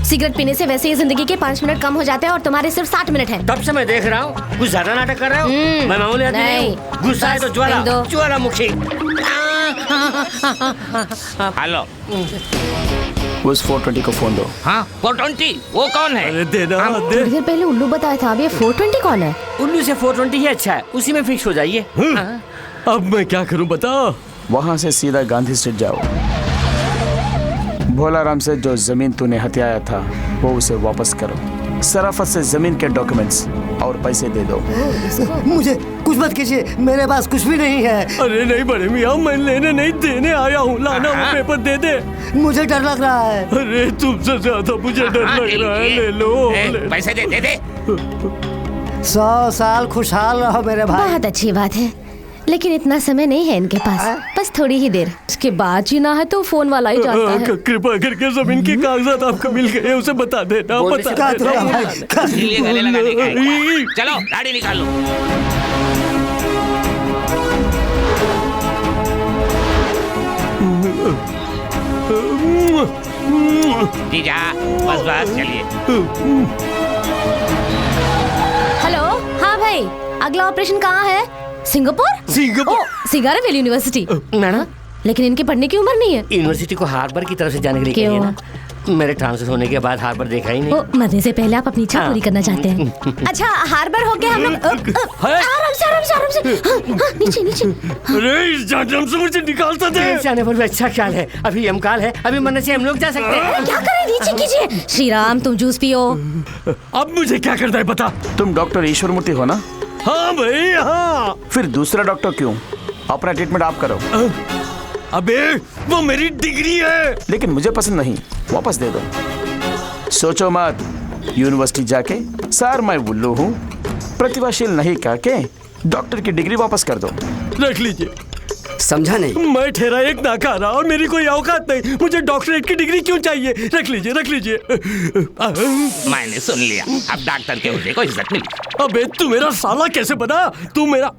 सिगरेट पीने से वैसे ही जिंदगी के 5 मिनट कम हो जाते हैं और तुम्हारे सिर्फ 60 मिनट हैं।
तब से मैं देख रहा हूँ कुछ ज्यादा नाटक कर रहे हो। मैं मामूली आदमी नहीं हूँ। गुस्सा है तो ज्वालामुखी।
हेलो,
उस 420 को फोन दो।
हाँ 420, वो कौन है?
अरे देना दे।
थोड़ी देर पहले उल्लू बताया था, अब ये 420 कौन है?
उल्लू से 420 ही अच्छा है, उसी में फिक्स हो जाइए।
अब मैं क्या करूं बता।
वहाँ से सीधा गांधी स्ट्रीट जाओ। भोलाराम से जो जमीन तूने हथियाया था वो उसे वापस करो। सराफत से जमीन के डॉक्यूमेंट्स और पैसे दे दो।
मुझे कुछ मत कीजिए, मेरे पास कुछ भी नहीं है।
अरे नहीं बड़े मियाँ, मैं लेने नहीं देने आया हूँ। लाना वो पेपर दे दे।
मुझे डर लग रहा है।
अरे तुमसे ज्यादा मुझे डर लग रहा है। ले लो,
पैसे दे दे।
100 साल खुशहाल रहो मेरे भाई।
बहुत अच्छी बात है, लेकिन इतना समय नहीं है इनके पास, बस थोड़ी ही देर। इसके बाद जीना है तो फोन वाला ही जानता है।
कृपा करके जमीन के कागजात आपको मिल गए, उसे बता देना।
गले लगाने का है। चलो गाड़ी निकालो। जीजा बस चलिए।
हेलो, हाँ भाई, अगला ऑपरेशन कहाँ है? सिंगापुर? सिंगारा वेली यूनिवर्सिटी।
मैडम,
लेकिन इनके पढ़ने की उम्र नहीं है।
यूनिवर्सिटी को हार्बर की तरफ से जाने के लिए कहिए ना। मेरे ट्रांसफर होने के बाद हार्बर देखा ही नहीं।
मरने से पहले आप अपनी इच्छा पूरी करना चाहते हैं। अच्छा, हार्बर हो गया हम लोग। आराम से। नीचे।
अरे इस जहन्नम से मुझे निकाल तो दे।
जाने पर भी अच्छा ख्याल है, अभी यमकाल है, अभी मरने से हम लोग जा सकते हैं।
क्या करें, नीचे कीजिए। श्री राम, तुम जूस पियो।
अब मुझे क्या करना है बता।
तुम डॉक्टर ईश्वर मूर्ति हो ना?
हाँ भाई हाँ।
फिर दूसरा डॉक्टर क्यों? अपना ट्रीटमेंट आप करो।
अबे वो मेरी डिग्री है।
लेकिन मुझे पसंद नहीं, वापस दे दो। सोचो मत, यूनिवर्सिटी जाके सर मैं उल्लू हूँ, प्रतिभाशील नहीं कह के डॉक्टर की डिग्री वापस कर दो।
रख लीजिए।
समझा नहीं?
मैं ठहरा एक नाकारा और मेरी कोई औकात नहीं। मुझे डॉक्टरेट की डिग्री क्यों चाहिए? रख लीजिए।
मैंने सुन लिया, अब डॉक्टर के होने को इज्जत मिली।
अबे तू मेरा साला कैसे बना? तू मेरा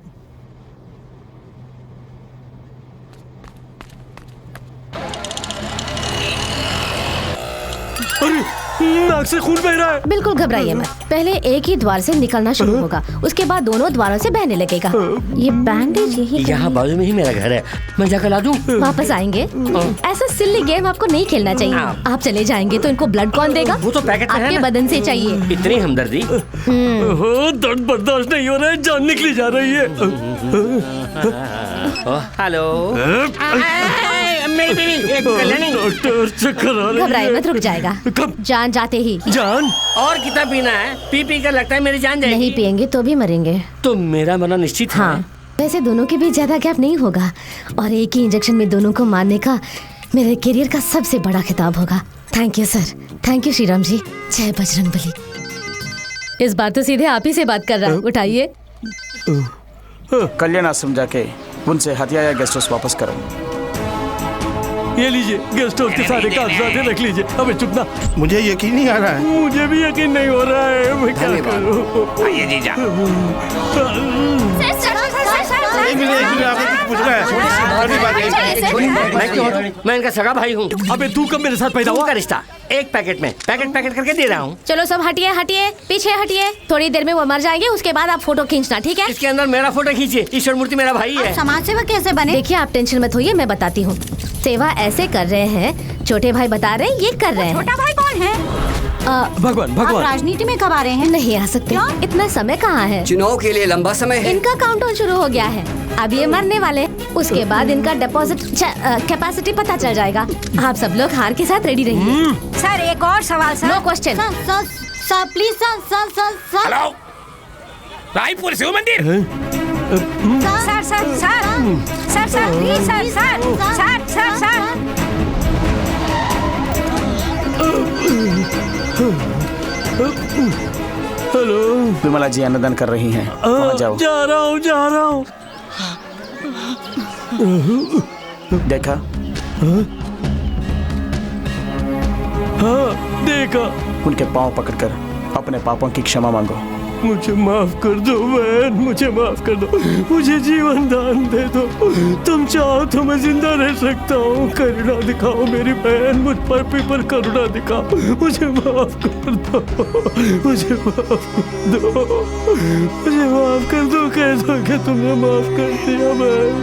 नाक से खून बह रहा है।
बिल्कुल घबराइए मत, पहले एक ही द्वार से निकलना शुरू होगा, उसके बाद दोनों द्वारों से बहने लगेगा। ये बैंडेज यही
यहाँ बाजू में ही मेरा घर है, मैं जाकर ला दूं?
वापस आएंगे। ऐसा सिल्ली गेम आपको नहीं खेलना चाहिए। आप चले जाएंगे तो इनको ब्लड कौन देगा?
वो तो पैकेट में है
आपके
ना।
बदन से चाहिए।
इतनी हमदर्दी।
दर्द बर्दाश्त नहीं हो रहा है, जान निकली जा रही है।
हेलो, मेरी बीवी कल्याणी।
डॉक्टर चक्कर आ रही है।
घबराइए मत, रुक जाएगा। जान जाते ही।
जान?
और कितना पीना है? पी कर लगता है मेरी जान जाएगी।
नहीं पिएंगे तो भी मरेंगे।
तो मेरा मरना निश्चित है।
हाँ, वैसे दोनों के बीच ज्यादा गैप नहीं होगा और एक ही इंजेक्शन में दोनों को मारने का मेरे करियर का सबसे बड़ा खिताब होगा। Thank you sir, thank you Shriram ji. जय बजरंगबली। इस बार तो सीधे आप ही से बात कर रहा है, उठाइए।
कल्याण आश्रम जाके उनसे हथियाया गेस्ट हाउस वापस करो।
ये लीजिए, गेस्ट हाउस के सारे कागजात रख लीजिए। अबे चुप ना।
मुझे यकीन नहीं आ रहा है।
मुझे भी यकीन नहीं हो रहा है, मैं क्या करूं?
आइए जीजा।
मैं इनका सगा भाई हूँ।
अबे तू कब मेरे साथ पैदा हुआ?
का रिश्ता एक पैकेट में पैकेट करके दे रहा हूँ।
चलो सब हटिए हटिए, पीछे हटिए। थोड़ी देर में वो मर जाएंगे, उसके बाद आप फोटो खींचना, ठीक है?
इसके अंदर मेरा फोटो खींचिए। ईश्वर मूर्ति मेरा भाई है।
समाज सेवा कैसे बने?
देखिए आप टेंशन मत होइए, मैं बताती हूँ। सेवा ऐसे कर रहे हैं, छोटे भाई बता रहे हैं ये कर रहे हैं।
छोटा भाई कौन है?
भगवान
आप राजनीति में कब आ रहे हैं?
नहीं आ सकते, इतना समय कहाँ है।
चुनाव के लिए लंबा समय है।
इनका काउंटडाउन शुरू हो गया है, अब ये मरने वाले। उसके बाद इनका डिपॉजिट कैपेसिटी पता चल जाएगा। आप सब लोग हार के साथ रेडी रहिए।
सर एक और सवाल sir.
No question.
Sir please sir.
Hello, Raipur Shiv Mandir.
Sir please sir.
Hello, Vimala ji अन्नदान कर रही हैं। वहाँ जाओ।
जा रहा हूँ।
देखा?
हाँ देखा।
उनके पाँव पकड़कर अपने पापों की क्षमा मांगो।
मुझे माफ कर दो बहन, मुझे माफ कर दो, मुझे जीवन दान दे दो। तुम चाहो तो मैं जिंदा रह सकता हूँ। करुणा दिखाओ मेरी बहन, मुझ पर करुणा दिखाओ। मुझे माफ कर दो, मुझे माफ कर दो। कह दो कि तुमने माफ कर दिया बहन,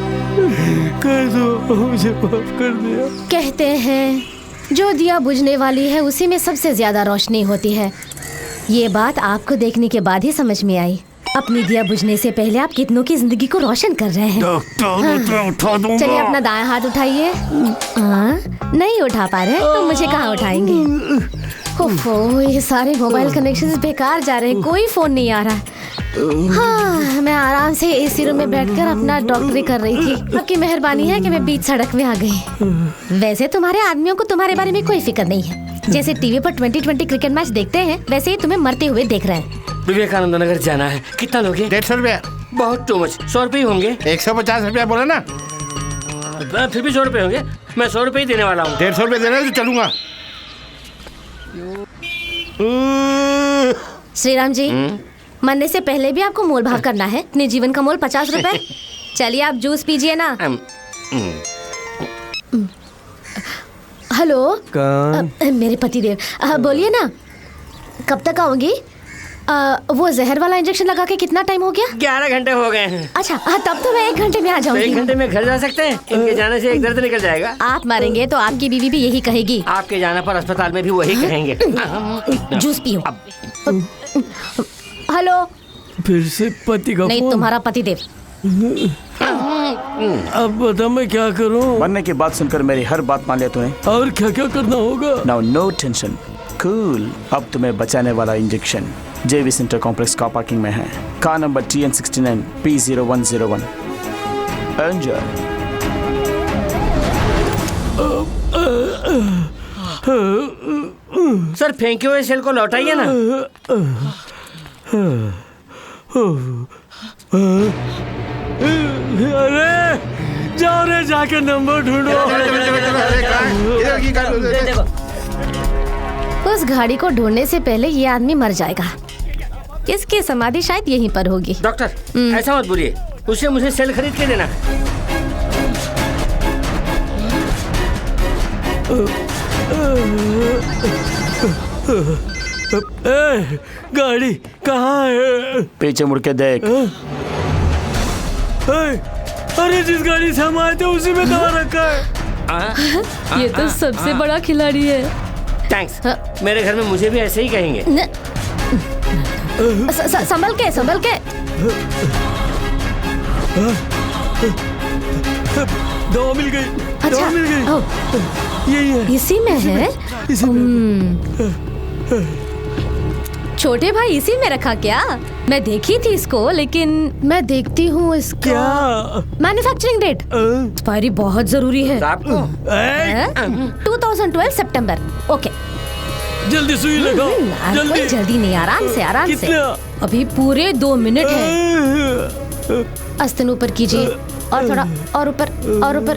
कह दो मुझे माफ कर दिया।
कहते हैं जो दिया बुझने वाली है उसी में सबसे ज्यादा रोशनी होती है। ये बात आपको देखने के बाद ही समझ में आई। अपनी दिया बुझने से पहले आप कितनों की जिंदगी को रोशन कर रहे हैं।
उठा दूंगा।
चलिए अपना दायां हाथ उठाइए। नहीं उठा पा रहे तो मुझे कहाँ उठाएंगे? ओफो, ये सारे मोबाइल कनेक्शंस बेकार जा रहे हैं, कोई फोन नहीं आ रहा। हाँ, मैं आराम से एसी रूम में बैठकर अपना डॉक्टरी कर रही थी। आपकी मेहरबानी है कि मैं बीच सड़क में आ गई। वैसे तुम्हारे आदमियों को तुम्हारे बारे में कोई फिक्र नहीं है। जैसे टीवी पर 2020 क्रिकेट मैच देखते हैं, वैसे ही तुम्हें मरते हुए देख रहे हैं।
विवेकानंद नगर जाना है। कितना लोगे?
150 रुपया।
बहुत टू मच। 100 रुपये होंगे।
150 रुपया बोला ना।
फिर भी 100 रुपये होंगे। मैं 100 रुपये ही देने वाला हूँ।
150 रुपये देना तो चलूंगा।
श्रीराम जी, मरने से पहले भी आपको मोल भाव करना है। अपने जीवन का मोल 50 रुपए। चलिए आप जूस पीजिए ना। हेलो, मेरे पतिदेव, बोलिए ना, कब तक आओगी? वो जहर वाला इंजेक्शन लगा के कितना टाइम हो गया?
11 घंटे हो गए हैं।
अच्छा, तब तो मैं 1 घंटे में आ जाऊंगी।
1 घंटे में घर जा सकते हैं? इनके जाने से एक दर्द निकल जाएगा।
आप मरेंगे तो आपकी बीवी भी यही कहेगी।
आपके जाने पर अस्पताल में भी वही कहेंगे।
जूस पियो। हेलो,
फिर से पति का
नहीं,
फोन?
तुम्हारा पतिदेव।
अब बता मैं क्या करूं?
मरने की बात सुनकर मेरी हर बात मान लिया तूने।
और क्या क्या करना होगा?
Now no tension, cool. अब तुम्हें बचाने वाला इंजेक्शन जेवी सेंटर कॉम्प्लेक्स कार पार्किंग में है। Car number TN69 P0101। Enjoy.
Sir फेंके हुए सेल को लौटाइए ना।
अरे जाओ रे, जाके नंबर ढूंढो।
उस गाड़ी को ढूंढने से पहले ये आदमी मर जाएगा। इसकी समाधि शायद यहीं पर होगी।
डॉक्टर ऐसा मत बोलिए, उसे मुझे सेल खरीद के देना।
गाड़ी कहाँ है?
पीछे मुड़ के देख।
अरे जिस गाड़ी से हम आए थे उसी में दवा रखा है।
ये तो सबसे बड़ा खिलाड़ी है।
थैंक्स। मेरे घर में मुझे भी ऐसे ही कहेंगे।
संभल के, संभल के।
दवा मिल गई।
अच्छा,
दवा मिल गई। यही है।
इसी में है। छोटे भाई इसी में रखा क्या? मैं देखी थी इसको, लेकिन मैं देखती हूँ इसका मैन्युफैक्चरिंग डेट। एक्सपायरी बहुत जरूरी है। 2012 सितंबर। ओके,
जल्दी सुई लगाओ।
जल्दी जल्दी नहीं, आराम से, आराम से। अभी पूरे 2 मिनट है। आस्ते ऊपर कीजिए, और थोड़ा और ऊपर, और ऊपर।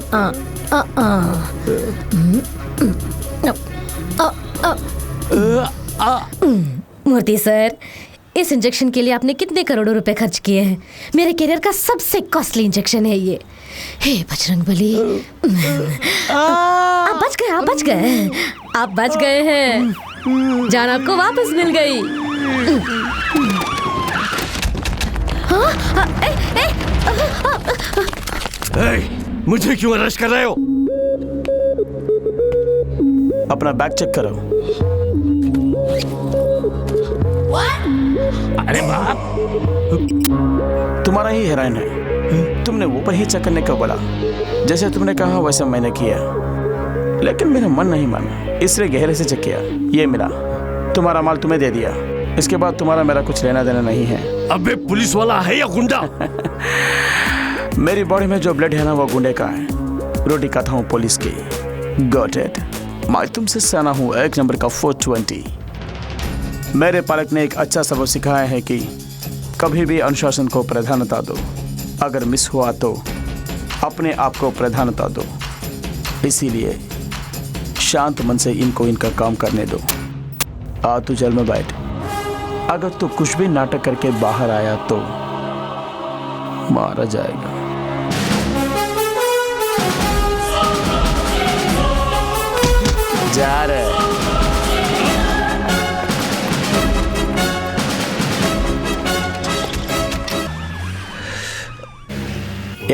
मूर्ति सर, इस इंजेक्शन के लिए आपने कितने करोड़ों रुपए खर्च किए हैं? मेरे करियर का सबसे कॉस्टली इंजेक्शन है ये। हे बजरंगबली, आप बच गए, आप बच गए, आप बच गए हैं। जान आपको वापस मिल गई।
मुझे क्यों अरेस्ट कर रहे हो?
अपना बैग चेक करो।
अरे बाप,
तुम्हारा ही हेरोइन है। तुमने वो पर ही चेक करने को बोला। जैसे तुमने कहा वैसे मैंने किया, लेकिन मेरा मन नहीं माना, इसलिए गहरे से चेक किया। ये मिला, तुम्हारा माल तुम्हें दे दिया। इसके बाद तुम्हारा मेरा कुछ लेना देना नहीं है।
अबे पुलिस वाला है या गुंडा?
मेरी बॉडी में जो ब्लड है ना, वो गुंडे का है। रोटी खाता हूँ पुलिस की। Got it. मैं तुमसे सना हूँ 1 नंबर का 420। मेरे पालक ने एक अच्छा सबक सिखाया है कि कभी भी अनुशासन को प्राधान्यता दो। अगर मिस हुआ तो अपने आप को प्राधान्यता दो। इसीलिए शांत मन से इनको इनका काम करने दो। आ तू जेल में बैठ। अगर तू कुछ भी नाटक करके बाहर आया तो मारा जाएगा। जा रहे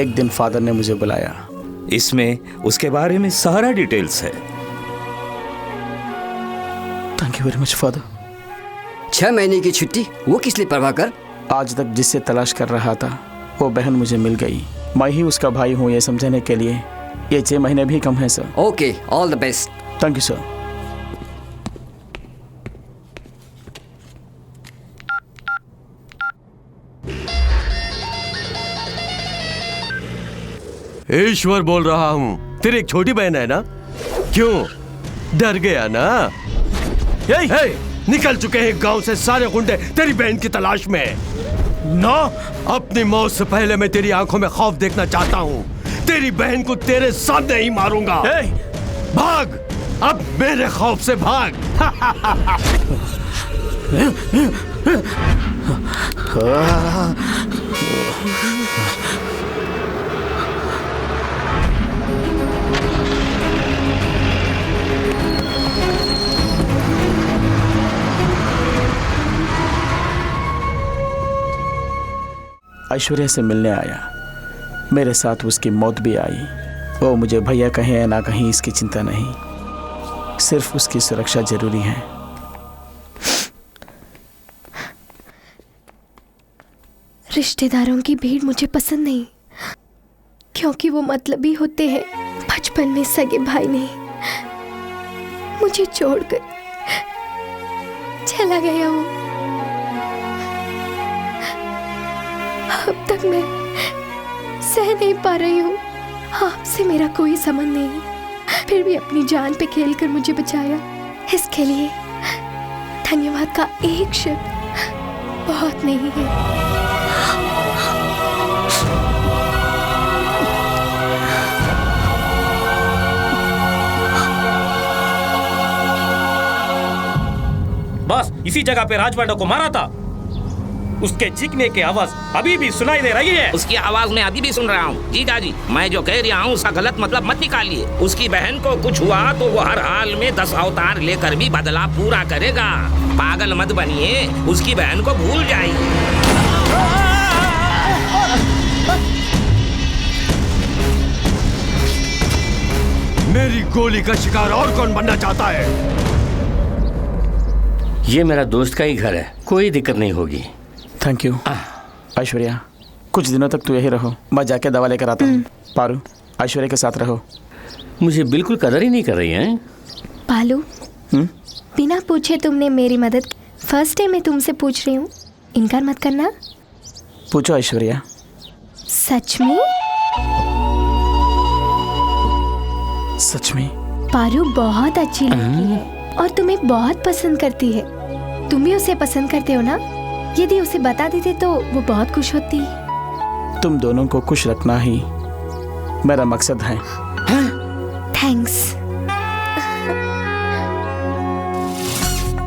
एक दिन फादर ने मुझे बुलाया।
इसमें उसके बारे में सारा डिटेल्स है।
Thank you very much father.
6 महीने की छुट्टी, वो किस लिए प्रभाकर?
आज तक जिससे तलाश कर रहा था वो बहन मुझे मिल गई। मैं ही उसका भाई हूँ ये समझने के लिए ये 6 महीने भी कम है sir.
Okay, all the best.
Thank you sir.
ईश्वर बोल रहा हूँ। तेरी एक छोटी बहन है ना? क्यों डर गया ना? निकल चुके हैं गांव से सारे गुंडे तेरी बहन की तलाश में। ना, अपनी मौत से पहले मैं तेरी आंखों में खौफ देखना चाहता हूँ। तेरी बहन को तेरे सामने ही मारूंगा। भाग, अब मेरे खौफ से भाग।
ऐश्वर्या से मिलने आया। मेरे साथ उसकी मौत भी आई। वो मुझे भैया कहें या ना कहीं इसकी चिंता नहीं, सिर्फ उसकी सुरक्षा जरूरी है।
रिश्तेदारों की भीड़ मुझे पसंद नहीं, क्योंकि वो मतलबी होते हैं। बचपन में सगे भाई ने मुझे छोड़कर चला गया। वो अब तक मैं सह नहीं पा रही हूँ। आपसे मेरा कोई संबंध नहीं, फिर भी अपनी जान पे खेलकर मुझे बचाया। इसके लिए धन्यवाद का एक शब्द बहुत नहीं है।
बस इसी जगह पे राजपांडव को मारा था। उसके चीखने की आवाज अभी भी सुनाई दे रही है।
उसकी आवाज मैं अभी भी सुन रहा हूँ। जीजा जी, मैं जो कह रहा हूँ उसका गलत मतलब मत निकालिए। उसकी बहन को कुछ हुआ तो वो हर हाल में 10 अवतार लेकर भी बदला पूरा करेगा। पागल मत बनिए, उसकी बहन को भूल जाइए।
मेरी गोली का शिकार और कौन बनना चाहता है?
ये मेरा दोस्त का ही घर है, कोई दिक्कत नहीं होगी।
Thank you. ऐश्वर्या, कुछ दिनों तक तू यही रहो, मैं जाके दवा लेकर आता हूँ। पारू, ऐश्वर्या के साथ रहो।
मुझे बिल्कुल कदर ही नहीं कर रही है।
पालू, बिना पूछे तुमने मेरी मदद की। फर्स्ट डे मैं तुमसे पूछ रही हूँ, इनकार मत करना।
पूछो ऐश्वर्या।
सच में?
सच में।
पारू बहुत अच्छी लड़की है और तुम्हें बहुत पसंद करती है। तुम भी उसे पसंद करते हो ना? यदि उसे बता देते तो वो बहुत खुश होती।
तुम दोनों को खुश रखना ही मेरा मकसद है।
थैंक्स।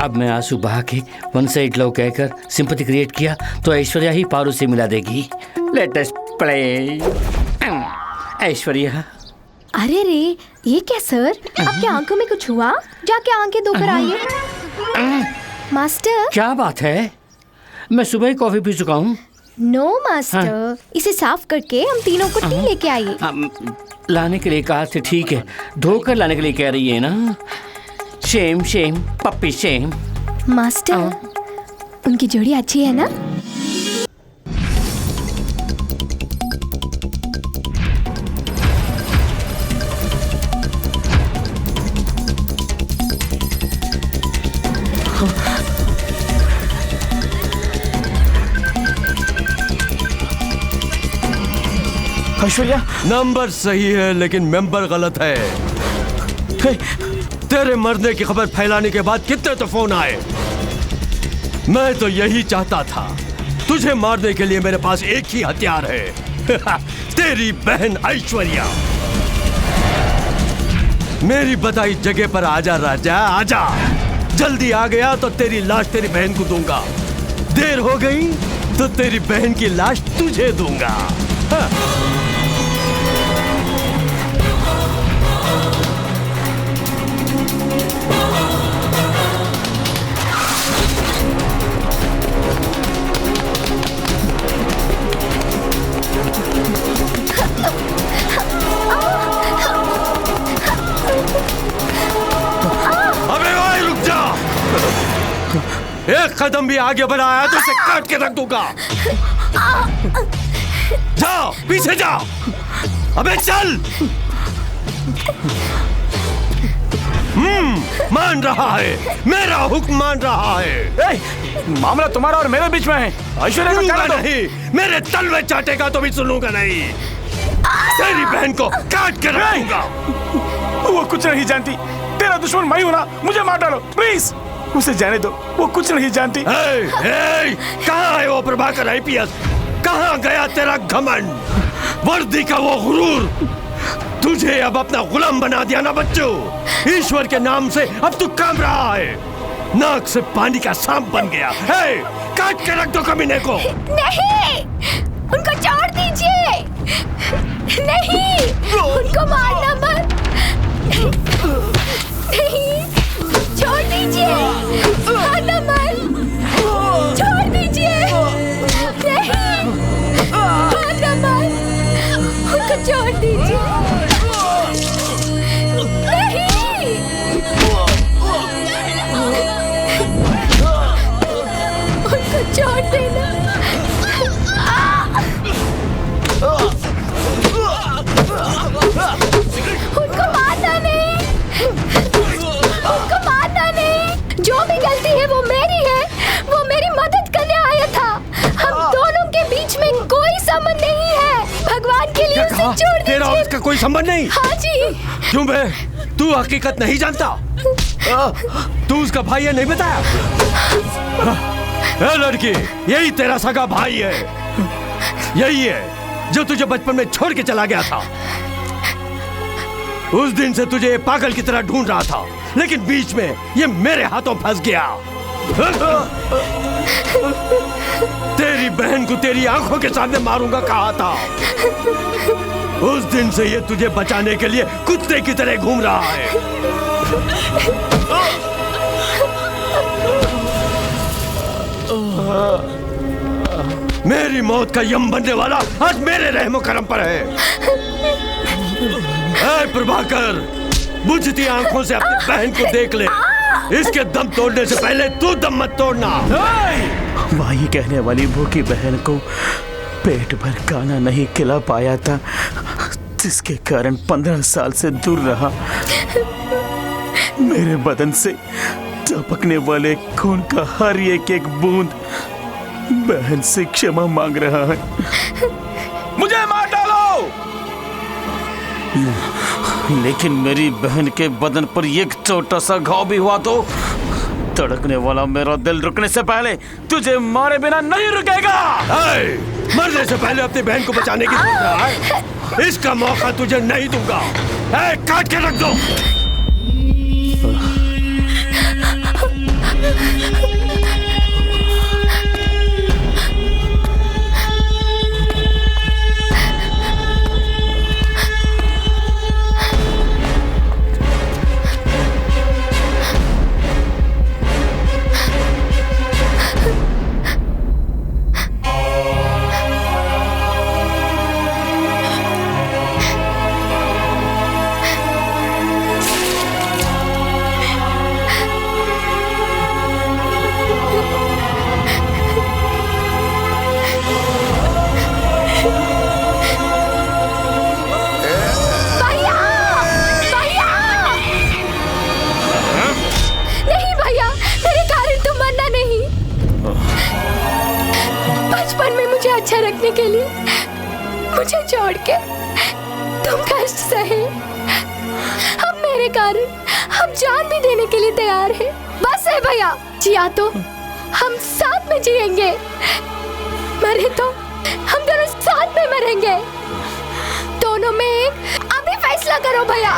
अब मैं आंसू बहा के वन साइड लव कहकर सिंपैथी क्रिएट किया तो ऐश्वर्या ही पारू से मिला देगी। Let us play. ऐश्वर्या।
अरे रे, ये क्या सर? आपके आंखों में कुछ हुआ? जाके आंखें धोकर आइए। मास्टर।
क्या बात है? मैं सुबह ही कॉफी पी चुका हूँ।
नो मास्टर, इसे साफ करके हम तीनों को टी लेके आइए।
लाने के लिए कहा थे, ठीक है, धोकर लाने के लिए कह रही है ना। Shem shame puppy shame.
Master, उनकी जोड़ी अच्छी है ना?
ऐश्वर्या, नंबर सही है लेकिन मेंबर गलत है। तेरे मरने की खबर फैलाने के बाद कितने तो फोन आए। मैं तो यही चाहता था, तुझे मारने के लिए मेरे पास एक ही हथियार है। तेरी बहन ऐश्वर्या। मेरी बताई जगह पर आजा राजा, आजा। जल्दी आ गया तो तेरी लाश तेरी बहन को दूंगा, देर हो गई तो तेरी बहन की लाश तुझे दूंगा। एक कदम भी आगे बढ़ाया तो इसे काट के रख दूंगा। जाओ, पीछे जाओ। अबे चल। मान रहा है, मेरा हुक्म मान रहा है।
मामला तुम्हारा और मेरे बीच में है। ऐश्वर्या को कहना
नहीं, मेरे तलवे चाटेगा तो भी सुनूंगा नहीं। तेरी बहन को काट के रख दूंगा।
वो कुछ नहीं जानती। तेरा दुश्मन मैं हूं ना, मुझे मार डालो प्लीज। उसे जाने दो, वो कुछ नहीं जानती।
कहाँ है वो प्रभाकर आईपीएस? कहाँ गया तेरा घमंड, वर्दी का वो गुरूर? तुझे अब अपना गुलाम बना दिया ना बच्चों। ईश्वर के नाम से अब तू काम रहा है, नाक से पानी का सांप बन गया। काट के रख दो कमीने को।
नहीं, उनको छोड़ दीजिए। नहीं, उनको मारना मत। नहीं, छोड़ दीजिए। मारना मत, छोड़ दीजिए। नहीं, मारना मत, उनको छोड़ दीजिए। नहीं, उनको छोड़ देना। उनको मारना नहीं, उनको मारना नहीं। जो भी गलती है वो मेरी है, वो मेरी मदद करने आया था। हम दोनों के बीच में कोई संबंध नहीं है। भगवान के लिए उसे छोड़ दीजिए।
तेरा उसका कोई संबंध नहीं?
हाँ जी।
क्यों बे, तू हकीकत नहीं जानता? तू उसका भाई है, नहीं बताया? लड़की, यही तेरा सगा भाई है। यही है जो तुझे बचपन में छोड़ के चला गया था। उस दिन से तुझे पागल की तरह ढूंढ रहा था, लेकिन बीच में ये मेरे हाथों फंस गया। तेरी बहन को तेरी आंखों के सामने मारूंगा कहा था। उस दिन से ये तुझे बचाने के लिए कुत्ते की तरह घूम रहा है। मेरी मौत का यम बनने वाला आज मेरे रहमो करम पर है। ऐ प्रभाकर, बुझती आंखों से अपनी बहन को देख ले। इसके दम तोड़ने से पहले तू दम मत तोड़ना।
माही कहने वाली भूखी बहन को पेट भर खाना नहीं खिला पाया था, जिसके कारण 15 साल से दूर रहा। मेरे बदन से टपकने वाले खून का हर एक बूंद बहन से क्षमा मांग रहा है। मुझे मार डालो, लेकिन मेरी बहन के बदन पर एक छोटा सा घाव भी हुआ तो धड़कने वाला मेरा दिल रुकने से पहले तुझे मारे बिना नहीं रुकेगा।
मरने से पहले अपनी बहन को बचाने की सोच रहा है? इसका मौका तुझे नहीं दूंगा। काट के रख दो।
अच्छा रखने के लिए मुझे छोड़ के तुम कष्ट सहे। अब मेरे कारण हम जान भी देने के लिए तैयार हैं। बस है भैया, जिया तो हम साथ में जिएंगे, मरे तो हम दोनों साथ में मरेंगे। दोनों में एक अभी फैसला करो भैया।